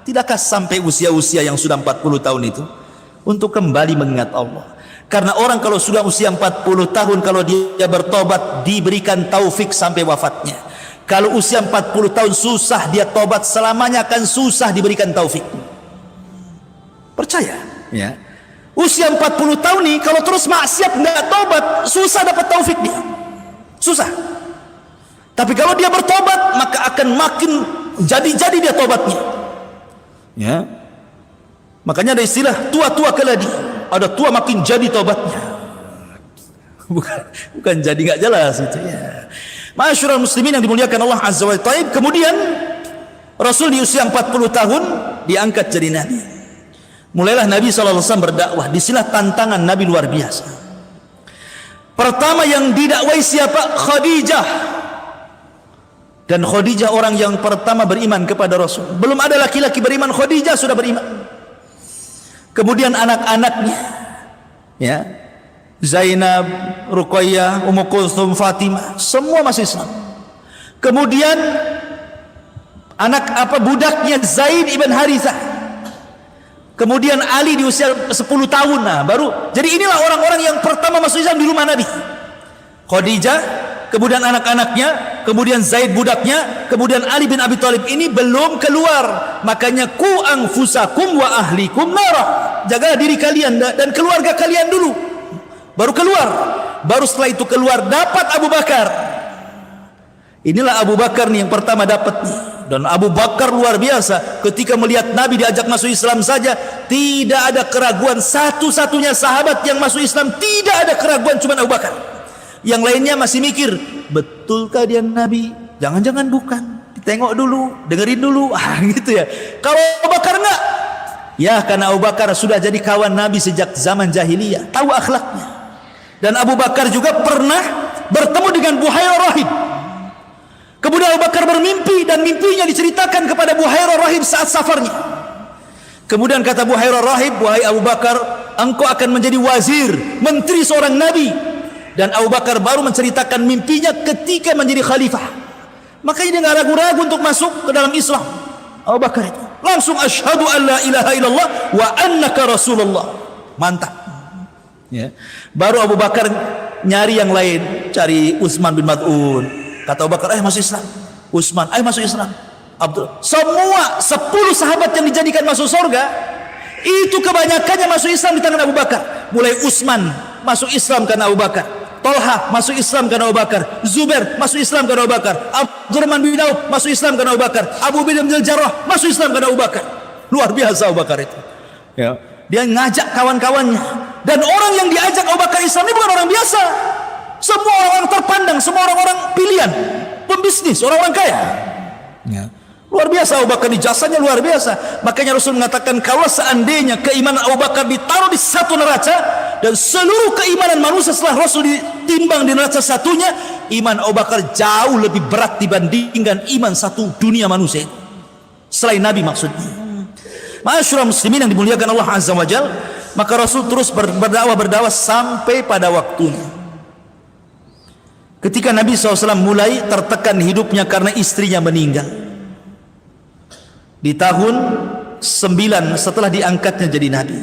Tidakkah sampai usia-usia yang sudah 40 tahun itu untuk kembali mengingat Allah? Karena orang kalau sudah usia 40 tahun, kalau dia bertobat, diberikan taufik sampai wafatnya. Kalau usia 40 tahun susah dia tobat, selamanya akan susah diberikan taufik. Percaya ya. Usia 40 tahun nih, kalau terus maksiat nggak tobat, susah dapat taufik dia. Susah. Tapi kalau dia bertobat, maka akan makin jadi-jadi dia tobatnya. Ya. Makanya ada istilah tua-tua keladi. Ada tua makin jadi tobatnya. Bukan jadi nggak jelas itu ya. Masyarul muslimin yang dimuliakan Allah Azza wa Jalla. Kemudian Rasul di usia 40 tahun diangkat jadi nabi. Mulailah Nabi SAW berdakwah. Disinilah tantangan Nabi luar biasa. Pertama yang didakwai siapa? Khadijah. Dan Khadijah orang yang pertama beriman kepada Rasul. Belum ada laki-laki beriman, Khadijah sudah beriman. Kemudian anak-anaknya, ya, Zainab, Ruqayyah, Ummu Kulthum, Fatimah, semua masuk Islam. Kemudian budaknya Zaid ibn Harithah. Kemudian Ali di usia 10 tahun, nah baru. Jadi inilah orang-orang yang pertama masuk Islam di rumah Nabi. Khadijah, kemudian anak-anaknya, kemudian Zaid budaknya, kemudian Ali bin Abi Thalib. Ini belum keluar. Makanya ku anfusakum wa ahlikum nara. Jaga diri kalian dan keluarga kalian dulu. Baru keluar. Baru setelah itu keluar dapat Abu Bakar. Inilah Abu Bakar nih yang pertama dapat nih. Dan Abu Bakar luar biasa. Ketika melihat Nabi diajak masuk Islam saja, tidak ada keraguan. Satu-satunya sahabat yang masuk Islam, tidak ada keraguan, cuma Abu Bakar. Yang lainnya masih mikir, betulkah dia Nabi? Jangan-jangan bukan. Tengok dulu, dengerin dulu, gitu ya. Kalau Abu Bakar enggak, ya karena Abu Bakar sudah jadi kawan Nabi sejak zaman jahiliyah, tahu akhlaknya. Dan Abu Bakar juga pernah bertemu dengan Buhairah Rahib. Kemudian Abu Bakar bermimpi dan mimpinya diceritakan kepada Buhairah Rahib saat safarnya. Kemudian kata Buhairah Rahib, wahai Abu Bakar, engkau akan menjadi wazir, menteri seorang Nabi. Dan Abu Bakar baru menceritakan mimpinya ketika menjadi khalifah. Makanya dia nggak ragu-ragu untuk masuk ke dalam Islam. Abu Bakar itu langsung asyhadu an la ilaha illallah wa annaka rasulullah. Mantap. Ya. Baru Abu Bakar nyari yang lain, cari Utsman bin Maz'un. Kata Abu Bakar, masuk Islam. Utsman, masuk Islam. Abdul. Semua 10 sahabat yang dijadikan masuk surga, itu kebanyakannya masuk Islam di tangan Abu Bakar. Mulai Utsman masuk Islam karena Abu Bakar. Talha masuk Islam karena Abu Bakar. Zubair masuk Islam karena Abu Bakar. Abdurrahman bin Auf masuk Islam karena Abu Bakar. Abu Ubaidah bin Jarrah masuk Islam karena Abu Bakar. Luar biasa Abu Bakar itu. Ya. Dia ngajak kawan-kawannya. Dan orang yang diajak Abu Bakar Islam ini bukan orang biasa. Semua orang terpandang, semua orang-orang pilihan, pembisnis, orang-orang kaya. Ya. Luar biasa Abu Bakar, jasanya luar biasa. Makanya Rasul mengatakan, kalau seandainya keimanan Abu Bakar ditaruh di satu neraca, dan seluruh keimanan manusia setelah Rasul ditimbang di neraca satunya, iman Abu Bakar jauh lebih berat dibandingkan iman satu dunia manusia. Selain Nabi maksudnya. Masyarul muslimin yang dimuliakan Allah Azza wa Jalla, maka Rasul terus berdakwah sampai pada waktunya. Ketika Nabi SAW mulai tertekan hidupnya karena istrinya meninggal. Di tahun 9 setelah diangkatnya jadi Nabi.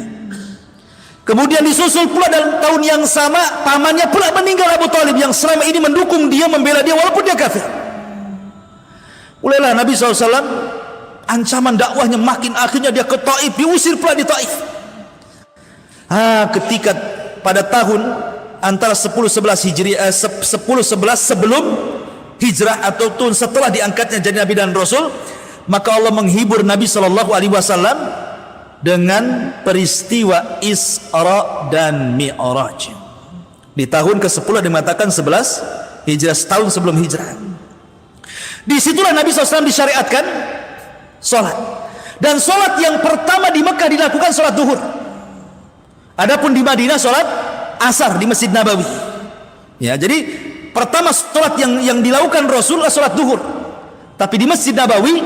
Kemudian disusul pula dalam tahun yang sama, pamannya pula meninggal, Abu Thalib, yang selama ini mendukung dia, membela dia walaupun dia kafir. Mulailah Nabi SAW ancaman dakwahnya makin, akhirnya dia ke Taif, diusir pula di Taif. Ketika pada tahun antara 10-11 Hijriah, 10-11 sebelum hijrah atau tahun setelah diangkatnya jadi Nabi dan Rasul, maka Allah menghibur Nabi SAW dengan peristiwa Isra dan Mi'raj. Di tahun ke-10 dimatakan 11 hijrah, setahun sebelum hijrah. Disitulah Nabi SAW disyariatkan sholat. Dan sholat yang pertama di Mekah dilakukan sholat duhur. Adapun di Madinah sholat asar di Masjid Nabawi. Ya, jadi pertama sholat yang dilakukan Rasul adalah sholat duhur. Tapi di Masjid Nabawi,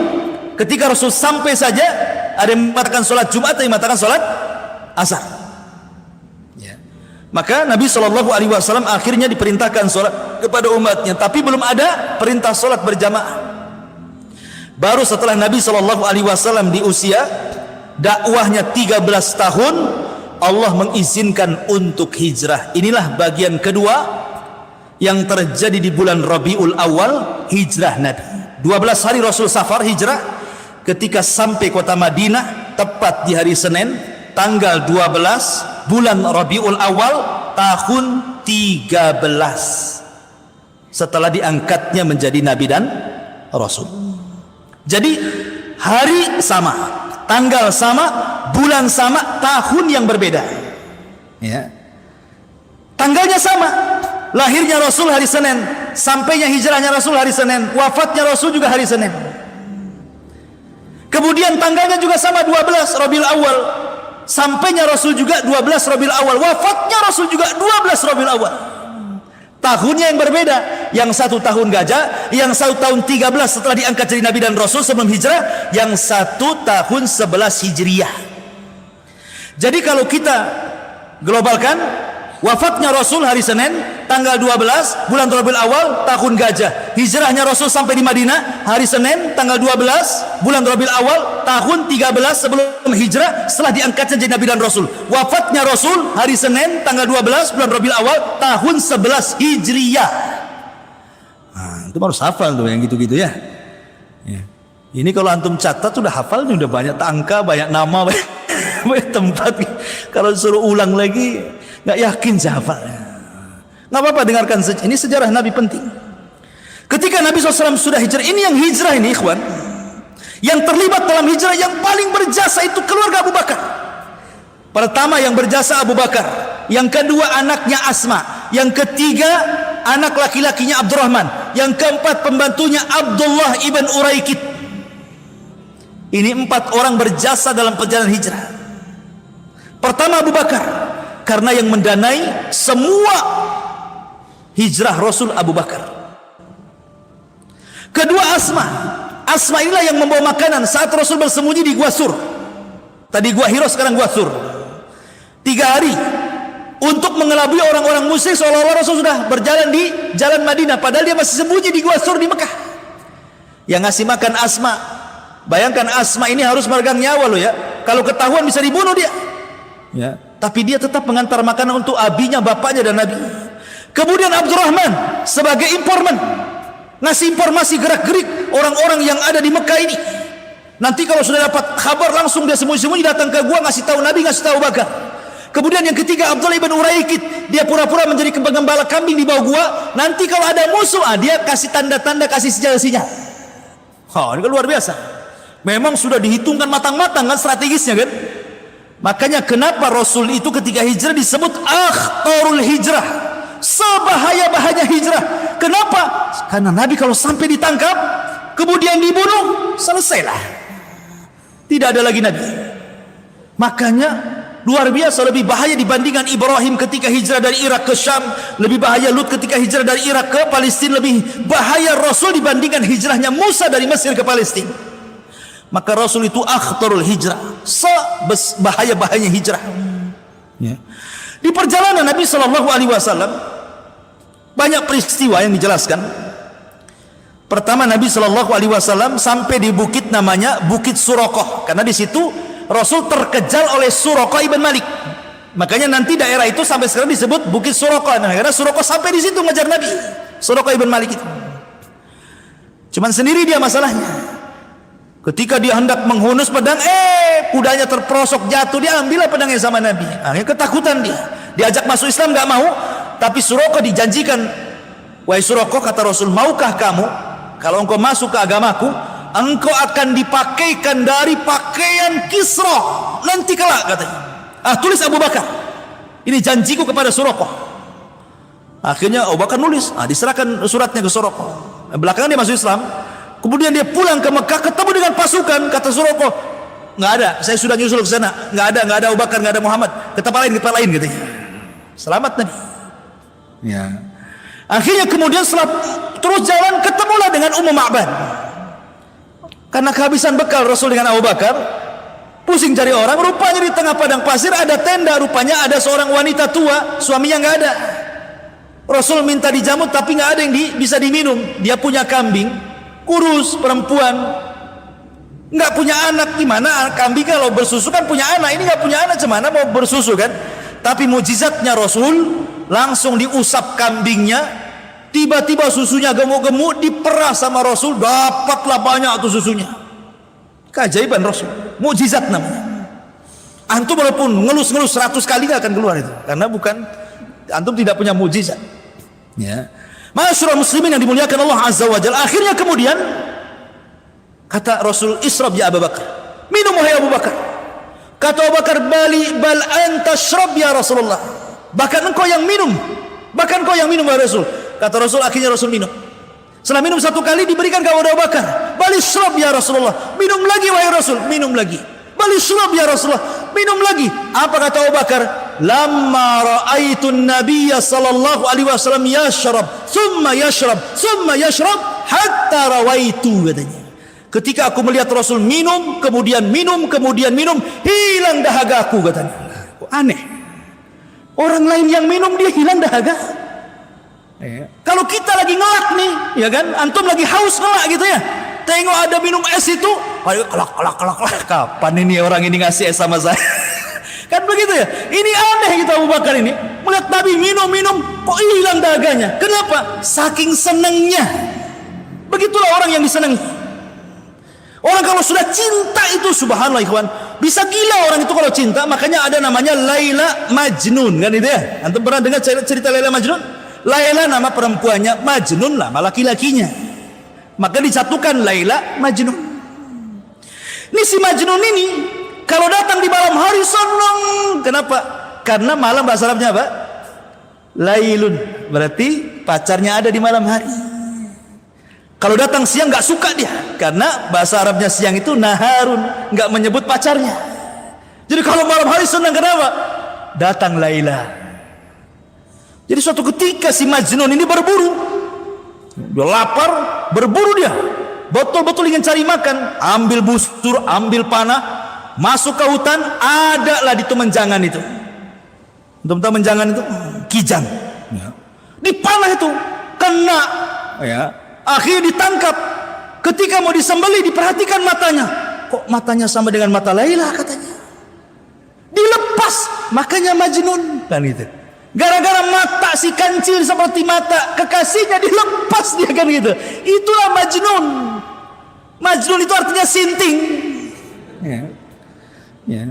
ketika Rasul sampai saja, ada yang mengatakan sholat Jumat, ada yang mengatakan sholat asar. Ya. Maka Nabi SAW akhirnya diperintahkan sholat kepada umatnya, tapi belum ada perintah sholat berjamaah. Baru setelah Nabi SAW di usia dakwahnya 13 tahun, Allah mengizinkan untuk hijrah. Inilah bagian kedua yang terjadi di bulan Rabiul Awal, hijrah Nabi. 12 hari Rasul safar hijrah. Ketika sampai kota Madinah tepat di hari Senin tanggal 12 bulan Rabiul Awal tahun 13 setelah diangkatnya menjadi Nabi dan Rasul. Jadi hari sama, tanggal sama, bulan sama, tahun yang berbeda, ya. Tanggalnya sama, lahirnya Rasul hari Senin, sampainya hijrahnya Rasul hari Senin, wafatnya Rasul juga hari Senin. Kemudian tanggalnya juga sama, 12 Rabiul Awal, sampainya Rasul juga 12 Rabiul Awal, wafatnya Rasul juga 12 Rabiul Awal. Tahunnya yang berbeda, yang satu tahun gajah, yang satu tahun 13 setelah diangkat jadi Nabi dan Rasul sebelum hijrah, yang satu tahun 11 Hijriyah. Jadi kalau kita globalkan, wafatnya Rasul hari Senin tanggal 12 bulan Rabiul Awal tahun gajah, hijrahnya Rasul sampai di Madinah hari Senin tanggal 12 bulan Rabiul Awal tahun 13 sebelum hijrah setelah diangkatnya jadi Nabi dan Rasul. Wafatnya Rasul hari Senin tanggal 12 bulan Rabiul Awal tahun 11 Hijriyah. Itu baru hafal tuh yang gitu-gitu ya. Ini kalau antum catat sudah hafal, udah banyak angka, banyak nama, banyak tempat. Kalau suruh ulang lagi nggak yakin saya hafalnya. Nggak apa-apa, dengarkan saja. Ini sejarah Nabi penting. Ketika Nabi SAW sudah hijrah, ini yang hijrah ini ikhwan, yang terlibat dalam hijrah yang paling berjasa itu keluarga Abu Bakar. Pertama yang berjasa Abu Bakar, yang kedua anaknya Asma, yang ketiga anak laki-lakinya Abdurrahman, yang keempat pembantunya Abdullah ibn Uraikid. Ini 4 orang berjasa dalam perjalanan hijrah. Pertama Abu Bakar, karena yang mendanai semua hijrah Rasul Abu Bakar. Kedua Asma. Asma inilah yang membawa makanan saat Rasul bersembunyi di Gua Sur. Tadi Gua Hiro, sekarang Gua Sur. 3 hari untuk mengelabui orang-orang musyrik seolah-olah Rasul sudah berjalan di jalan Madinah, padahal dia masih sembunyi di Gua Sur di Mekah. Yang ngasih makan Asma, bayangkan Asma ini harus meregang nyawa loh ya, kalau ketahuan bisa dibunuh dia ya. Tapi dia tetap mengantar makanan untuk abinya, bapaknya dan Nabi. Kemudian Abdurrahman sebagai informan, ngasih informasi gerak-gerik orang-orang yang ada di Mekah ini. Nanti kalau sudah dapat kabar langsung dia sembunyi-sembunyi datang ke gua, ngasih tahu Nabi, ngasih tahu Bakar. Kemudian yang ketiga Abdullah ibn Uraikid, dia pura-pura menjadi pengembala kambing di bawah gua. Nanti kalau ada musuh, dia kasih tanda-tanda, kasih sinyal-sinyal. Ini kan luar biasa. Memang sudah dihitungkan matang-matang kan strategisnya kan. Makanya kenapa Rasul itu ketika hijrah disebut akhtarul hijrah, sebahaya-bahaya hijrah. Kenapa? Karena Nabi kalau sampai ditangkap kemudian dibunuh, selesailah, tidak ada lagi Nabi. Makanya luar biasa, lebih bahaya dibandingkan Ibrahim ketika hijrah dari Irak ke Syam, lebih bahaya Lut ketika hijrah dari Irak ke Palestina, lebih bahaya Rasul dibandingkan hijrahnya Musa dari Mesir ke Palestina. Maka Rasul itu akhtarul hijrah, sebahaya-bahayanya hijrah ya. Di perjalanan Nabi SAW banyak peristiwa yang dijelaskan. Pertama, Nabi SAW sampai di bukit namanya Bukit Suraqah, karena di situ Rasul terkejar oleh Suraqah ibn Malik. Makanya nanti daerah itu sampai sekarang disebut Bukit Suraqah, karena Suraqah sampai di situ ngejar Nabi. Suraqah ibn Malik itu cuman sendiri dia masalahnya. Ketika dia hendak menghunus pedang, kudanya terperosok jatuh, dia ambillah pedangnya sama Nabi. Akhirnya ketakutan dia, diajak masuk Islam nggak mau. Tapi Suraqah dijanjikan, wahai Suraqah, kata Rasul, maukah kamu kalau engkau masuk ke agamaku, engkau akan dipakaikan dari pakaian Kisra nanti kelak, katanya. Tulis Abu Bakar, ini janjiku kepada Suraqah. Akhirnya Abu Bakar nulis, diserahkan suratnya ke Suraqah. Belakangan dia masuk Islam. Kemudian dia pulang ke Mekah, ketemu dengan pasukan. Kata Suraqah, nggak ada, saya sudah nyusul ke sana, nggak ada Abu Bakar, nggak ada Muhammad, ke tempat lain katanya. Selamat Nabi ya. Akhirnya kemudian setelah terus jalan, ketemulah dengan Ummu Ma'bad. Karena kehabisan bekal Rasul dengan Abu Bakar, pusing cari orang. Rupanya di tengah padang pasir ada tenda, rupanya ada seorang wanita tua, suaminya nggak ada. Rasul minta dijamu tapi nggak ada yang bisa diminum. Dia punya kambing kurus, perempuan, Nggak punya anak, gimana? Kambing kalau bersusu kan punya anak, ini nggak punya anak, gimana mau bersusu kan? Tapi mujizatnya Rasul, langsung diusap kambingnya, tiba-tiba susunya gemuk-gemuk, diperah sama Rasul, dapatlah banyak tuh susunya. Keajaiban Rasul, mujizat namanya. Antum walaupun ngelus-ngelus 100 kali nggak akan keluar itu, karena bukan, antum tidak punya mujizat. Ya, masyaallah muslimin yang dimuliakan Allah Azza wa Jalla. Akhirnya kemudian kata Rasul, "Ishrab ya Abu Bakar." Minum wahai Abu Bakar. Kata Abu Bakar, "Bal anta shrab ya Rasulullah." Bahkan engkau yang minum. Bahkan engkau yang minum wahai Rasul. Kata Rasul, akhirnya Rasul minum. Setelah minum 1 kali diberikan kepada Abu Bakar. "Bal ishrab ya Rasulullah." Minum lagi wahai Rasul, minum lagi. "Bal ishrab ya Rasulullah." Minum lagi. Apa kata Abu Bakar? "Lamma ra'aitun nabiyya sallallahu alaihi wasallam yashrab, thumma yashrab hatta rawaitu," katanya. Ketika aku melihat Rasul minum, kemudian minum, hilang dahagaku, katanya. Kok aneh. Orang lain yang minum dia hilang dahaga. Kalau kita lagi ngelak nih, ya kan? Antum lagi haus ngelak gitu ya. Tengok ada minum es itu, ayo kelak. Kapan ini orang ini ngasih es sama saya? Kan begitu ya. Ini aneh kita Abu Bakar ini. Melihat Nabi minum, kok hilang dahaganya? Kenapa? Saking senangnya. Begitulah orang yang disenangi. Orang kalau sudah cinta itu subhanallah ikhwan, bisa gila orang itu kalau cinta. Makanya ada namanya Laila Majnun, kan itu ya. Antum pernah dengar cerita Laila Majnun? Laila nama perempuannya, Majnun nama laki-lakinya. Maka disatukan Laila Majnun. Ini si Majnun ini kalau datang di malam hari senang. Kenapa? Karena malam bahasa Arabnya apa? Lailun, berarti pacarnya ada di malam hari. Kalau datang siang nggak suka dia, karena bahasa Arabnya siang itu naharun, nggak menyebut pacarnya. Jadi kalau malam hari senang, kenapa? Datang Laila. Jadi suatu ketika si Majnun ini berburu, dia lapar, berburu dia, betul-betul ingin cari makan, ambil busur, ambil panah, masuk ke hutan, ada lah di itu menjangan itu. Teman-teman menjangan itu kijang, dipanah itu, kena, ya. Akhirnya ditangkap. Ketika mau disembelih diperhatikan matanya. Kok matanya sama dengan mata Laila katanya. Dilepas, makanya Majnun kan gitu. Gara-gara mata si kancil seperti mata kekasihnya dilepas dia kan gitu. Itulah Majnun. Majnun itu artinya sinting. Ya.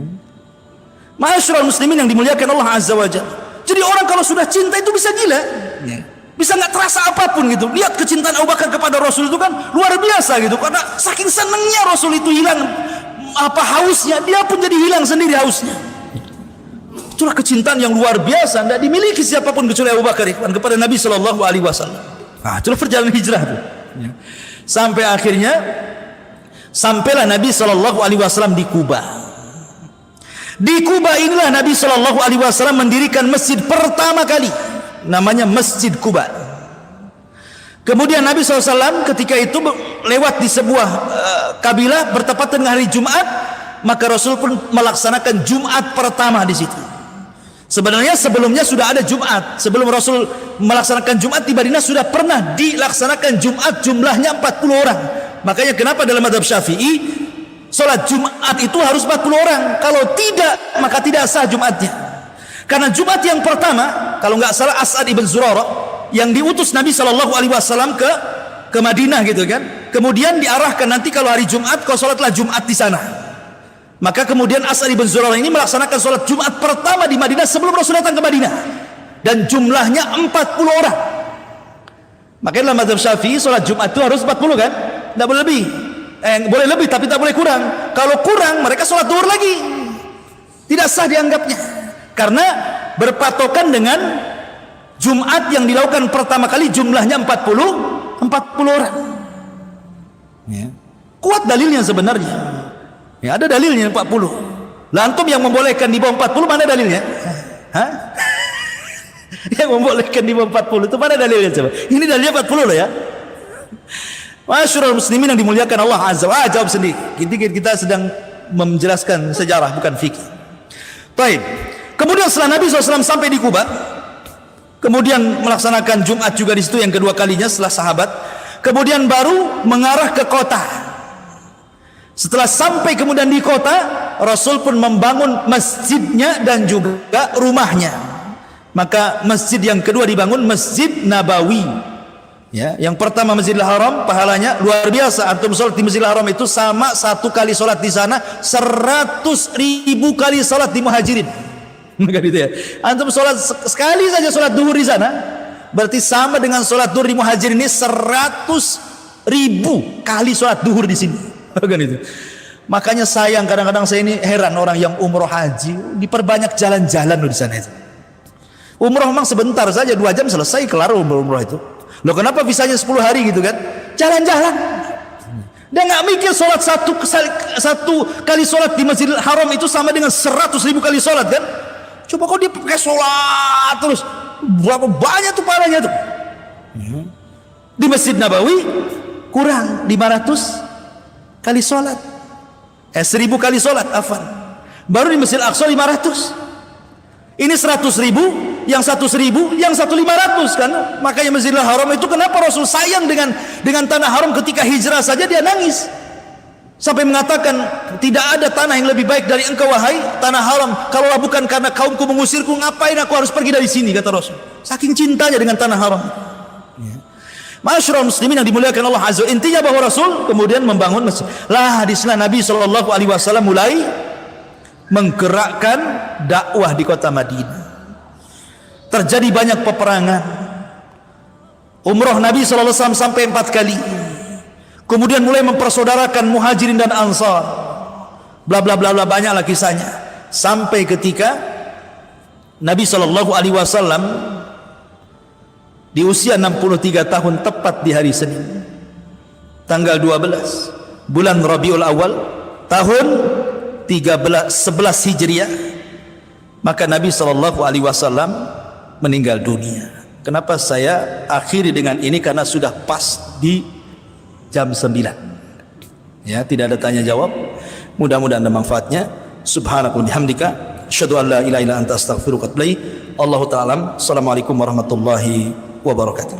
Ma'asyiral muslimin yang dimuliakan Allah Azza wa Jalla. Jadi orang kalau sudah cinta itu bisa gila. Ya. Bisa nggak terasa apapun gitu. Lihat kecintaan Abu Bakar kepada Rasul itu kan luar biasa gitu. Karena saking senangnya Rasul itu hilang apa hausnya, dia pun jadi hilang sendiri hausnya. Itulah kecintaan yang luar biasa, tidak dimiliki siapapun kecuali Abu Bakar kepada Nabi Shallallahu Alaihi Wasallam. Nah, itulah perjalanan hijrah itu. Sampai akhirnya sampailah Nabi Shallallahu Alaihi Wasallam di Kuba. Di Kuba inilah Nabi Shallallahu Alaihi Wasallam mendirikan masjid pertama kali. Namanya Masjid Kuba. Kemudian Nabi SAW ketika itu lewat di sebuah kabilah bertepatan dengan hari Jumat, maka Rasul pun melaksanakan Jumat pertama di situ. Sebenarnya sebelumnya sudah ada Jumat. Sebelum Rasul melaksanakan Jumat di Madinah sudah pernah dilaksanakan Jumat, jumlahnya 40 orang. Makanya kenapa dalam mazhab Syafi'i sholat Jumat itu harus 40 orang. Kalau tidak maka tidak sah Jumatnya. Karena Jumat yang pertama, kalau nggak salah As'ad ibn Zurarah yang diutus Nabi Shallallahu Alaihi Wasallam ke Madinah gitu kan. Kemudian diarahkan nanti kalau hari Jumat kau sholatlah Jumat di sana. Maka kemudian As'ad ibn Zurarah ini melaksanakan sholat Jumat pertama di Madinah sebelum Rasul datang ke Madinah. Dan jumlahnya 40 orang. Makanya dalam mazhab Syafi'i sholat Jumat itu harus 40 kan? Tidak boleh lebih. Boleh lebih tapi tak boleh kurang. Kalau kurang mereka sholat duhur lagi. Tidak sah dianggapnya. Karena berpatokan dengan Jumat yang dilakukan pertama kali jumlahnya 40 orang. Ya. Kuat dalilnya sebenarnya. Ya, ada dalilnya 40. Lah antum yang membolehkan di bawah 40 mana dalilnya? Hah? Yang membolehkan di bawah 40 itu mana dalilnya coba? Ini dalilnya 40 loh ya. Masyaallah muslimin yang dimuliakan Allah Azza wa Jalla. Jawab sendiri. Kita sedang menjelaskan sejarah bukan fikih. Baik. Kemudian setelah Nabi SAW sampai di Kuba, kemudian melaksanakan Jumat juga di situ yang kedua kalinya setelah sahabat, kemudian baru mengarah ke kota. Setelah sampai kemudian di kota, Rasul pun membangun masjidnya dan juga rumahnya. Maka masjid yang kedua dibangun Masjid Nabawi. Ya, yang pertama Masjidil Haram pahalanya luar biasa. Antum sholat di Masjidil Haram itu sama satu kali sholat di sana 100.000 kali sholat di Muhajirin. Maka gitu ya. Antum sholat sekali saja sholat duhur di sana, berarti sama dengan sholat duhur di Muhajirin ini 100.000 kali sholat duhur di sini. Kan itu. Makanya sayang kadang-kadang saya ini heran orang yang umroh haji diperbanyak jalan-jalan loh di sana itu. Umroh memang sebentar saja 2 jam selesai kelar umroh itu. Loh kenapa visanya 10 hari gitu kan? Jalan-jalan. Dia nggak mikir sholat satu kali sholat di Masjidil Haram itu sama dengan 100.000 kali sholat kan? Coba kok dia pakai sholat terus berapa banyak tuh pahalanya tuh? Di Masjid Nabawi kurang 500 kali sholat. 1.000 kali sholat, afan. Baru di Masjid Al-Aqsa 500. Ini 100.000, yang 100.000, yang 1.500 kan? Makanya Masjidil Haram itu kenapa Rasul sayang dengan tanah haram ketika hijrah saja dia nangis. Sampai mengatakan tidak ada tanah yang lebih baik dari engkau wahai tanah haram. Kalaulah bukan karena kaumku mengusirku, ngapain aku harus pergi dari sini, kata Rasul. Saking cintanya dengan tanah haram. Masyarul muslimin yang dimuliakan Allah Azza. Intinya bahwa Rasul kemudian membangun masjid. Lah di sana Nabi SAW mulai menggerakkan dakwah di kota Madinah. Terjadi banyak peperangan. Umrah Nabi SAW sampai 4 kali. Kemudian mulai mempersaudarakan Muhajirin dan Ansar. Bla bla bla bla, banyaklah kisahnya. Sampai ketika Nabi SAW di usia 63 tahun tepat di hari Senin tanggal 12 bulan Rabiul Awal tahun 11 Hijriah, maka Nabi SAW meninggal dunia. Kenapa saya akhiri dengan ini? Karena sudah pas di jam 9 ya, tidak ada tanya jawab. Mudah-mudahan ada manfaatnya. Subhanallahi bihamdika asyhadu an la ilaha illa anta astaghfiruka wa atubu ilaik. Allahu ta'ala. Assalamualaikum warahmatullahi wabarakatuh.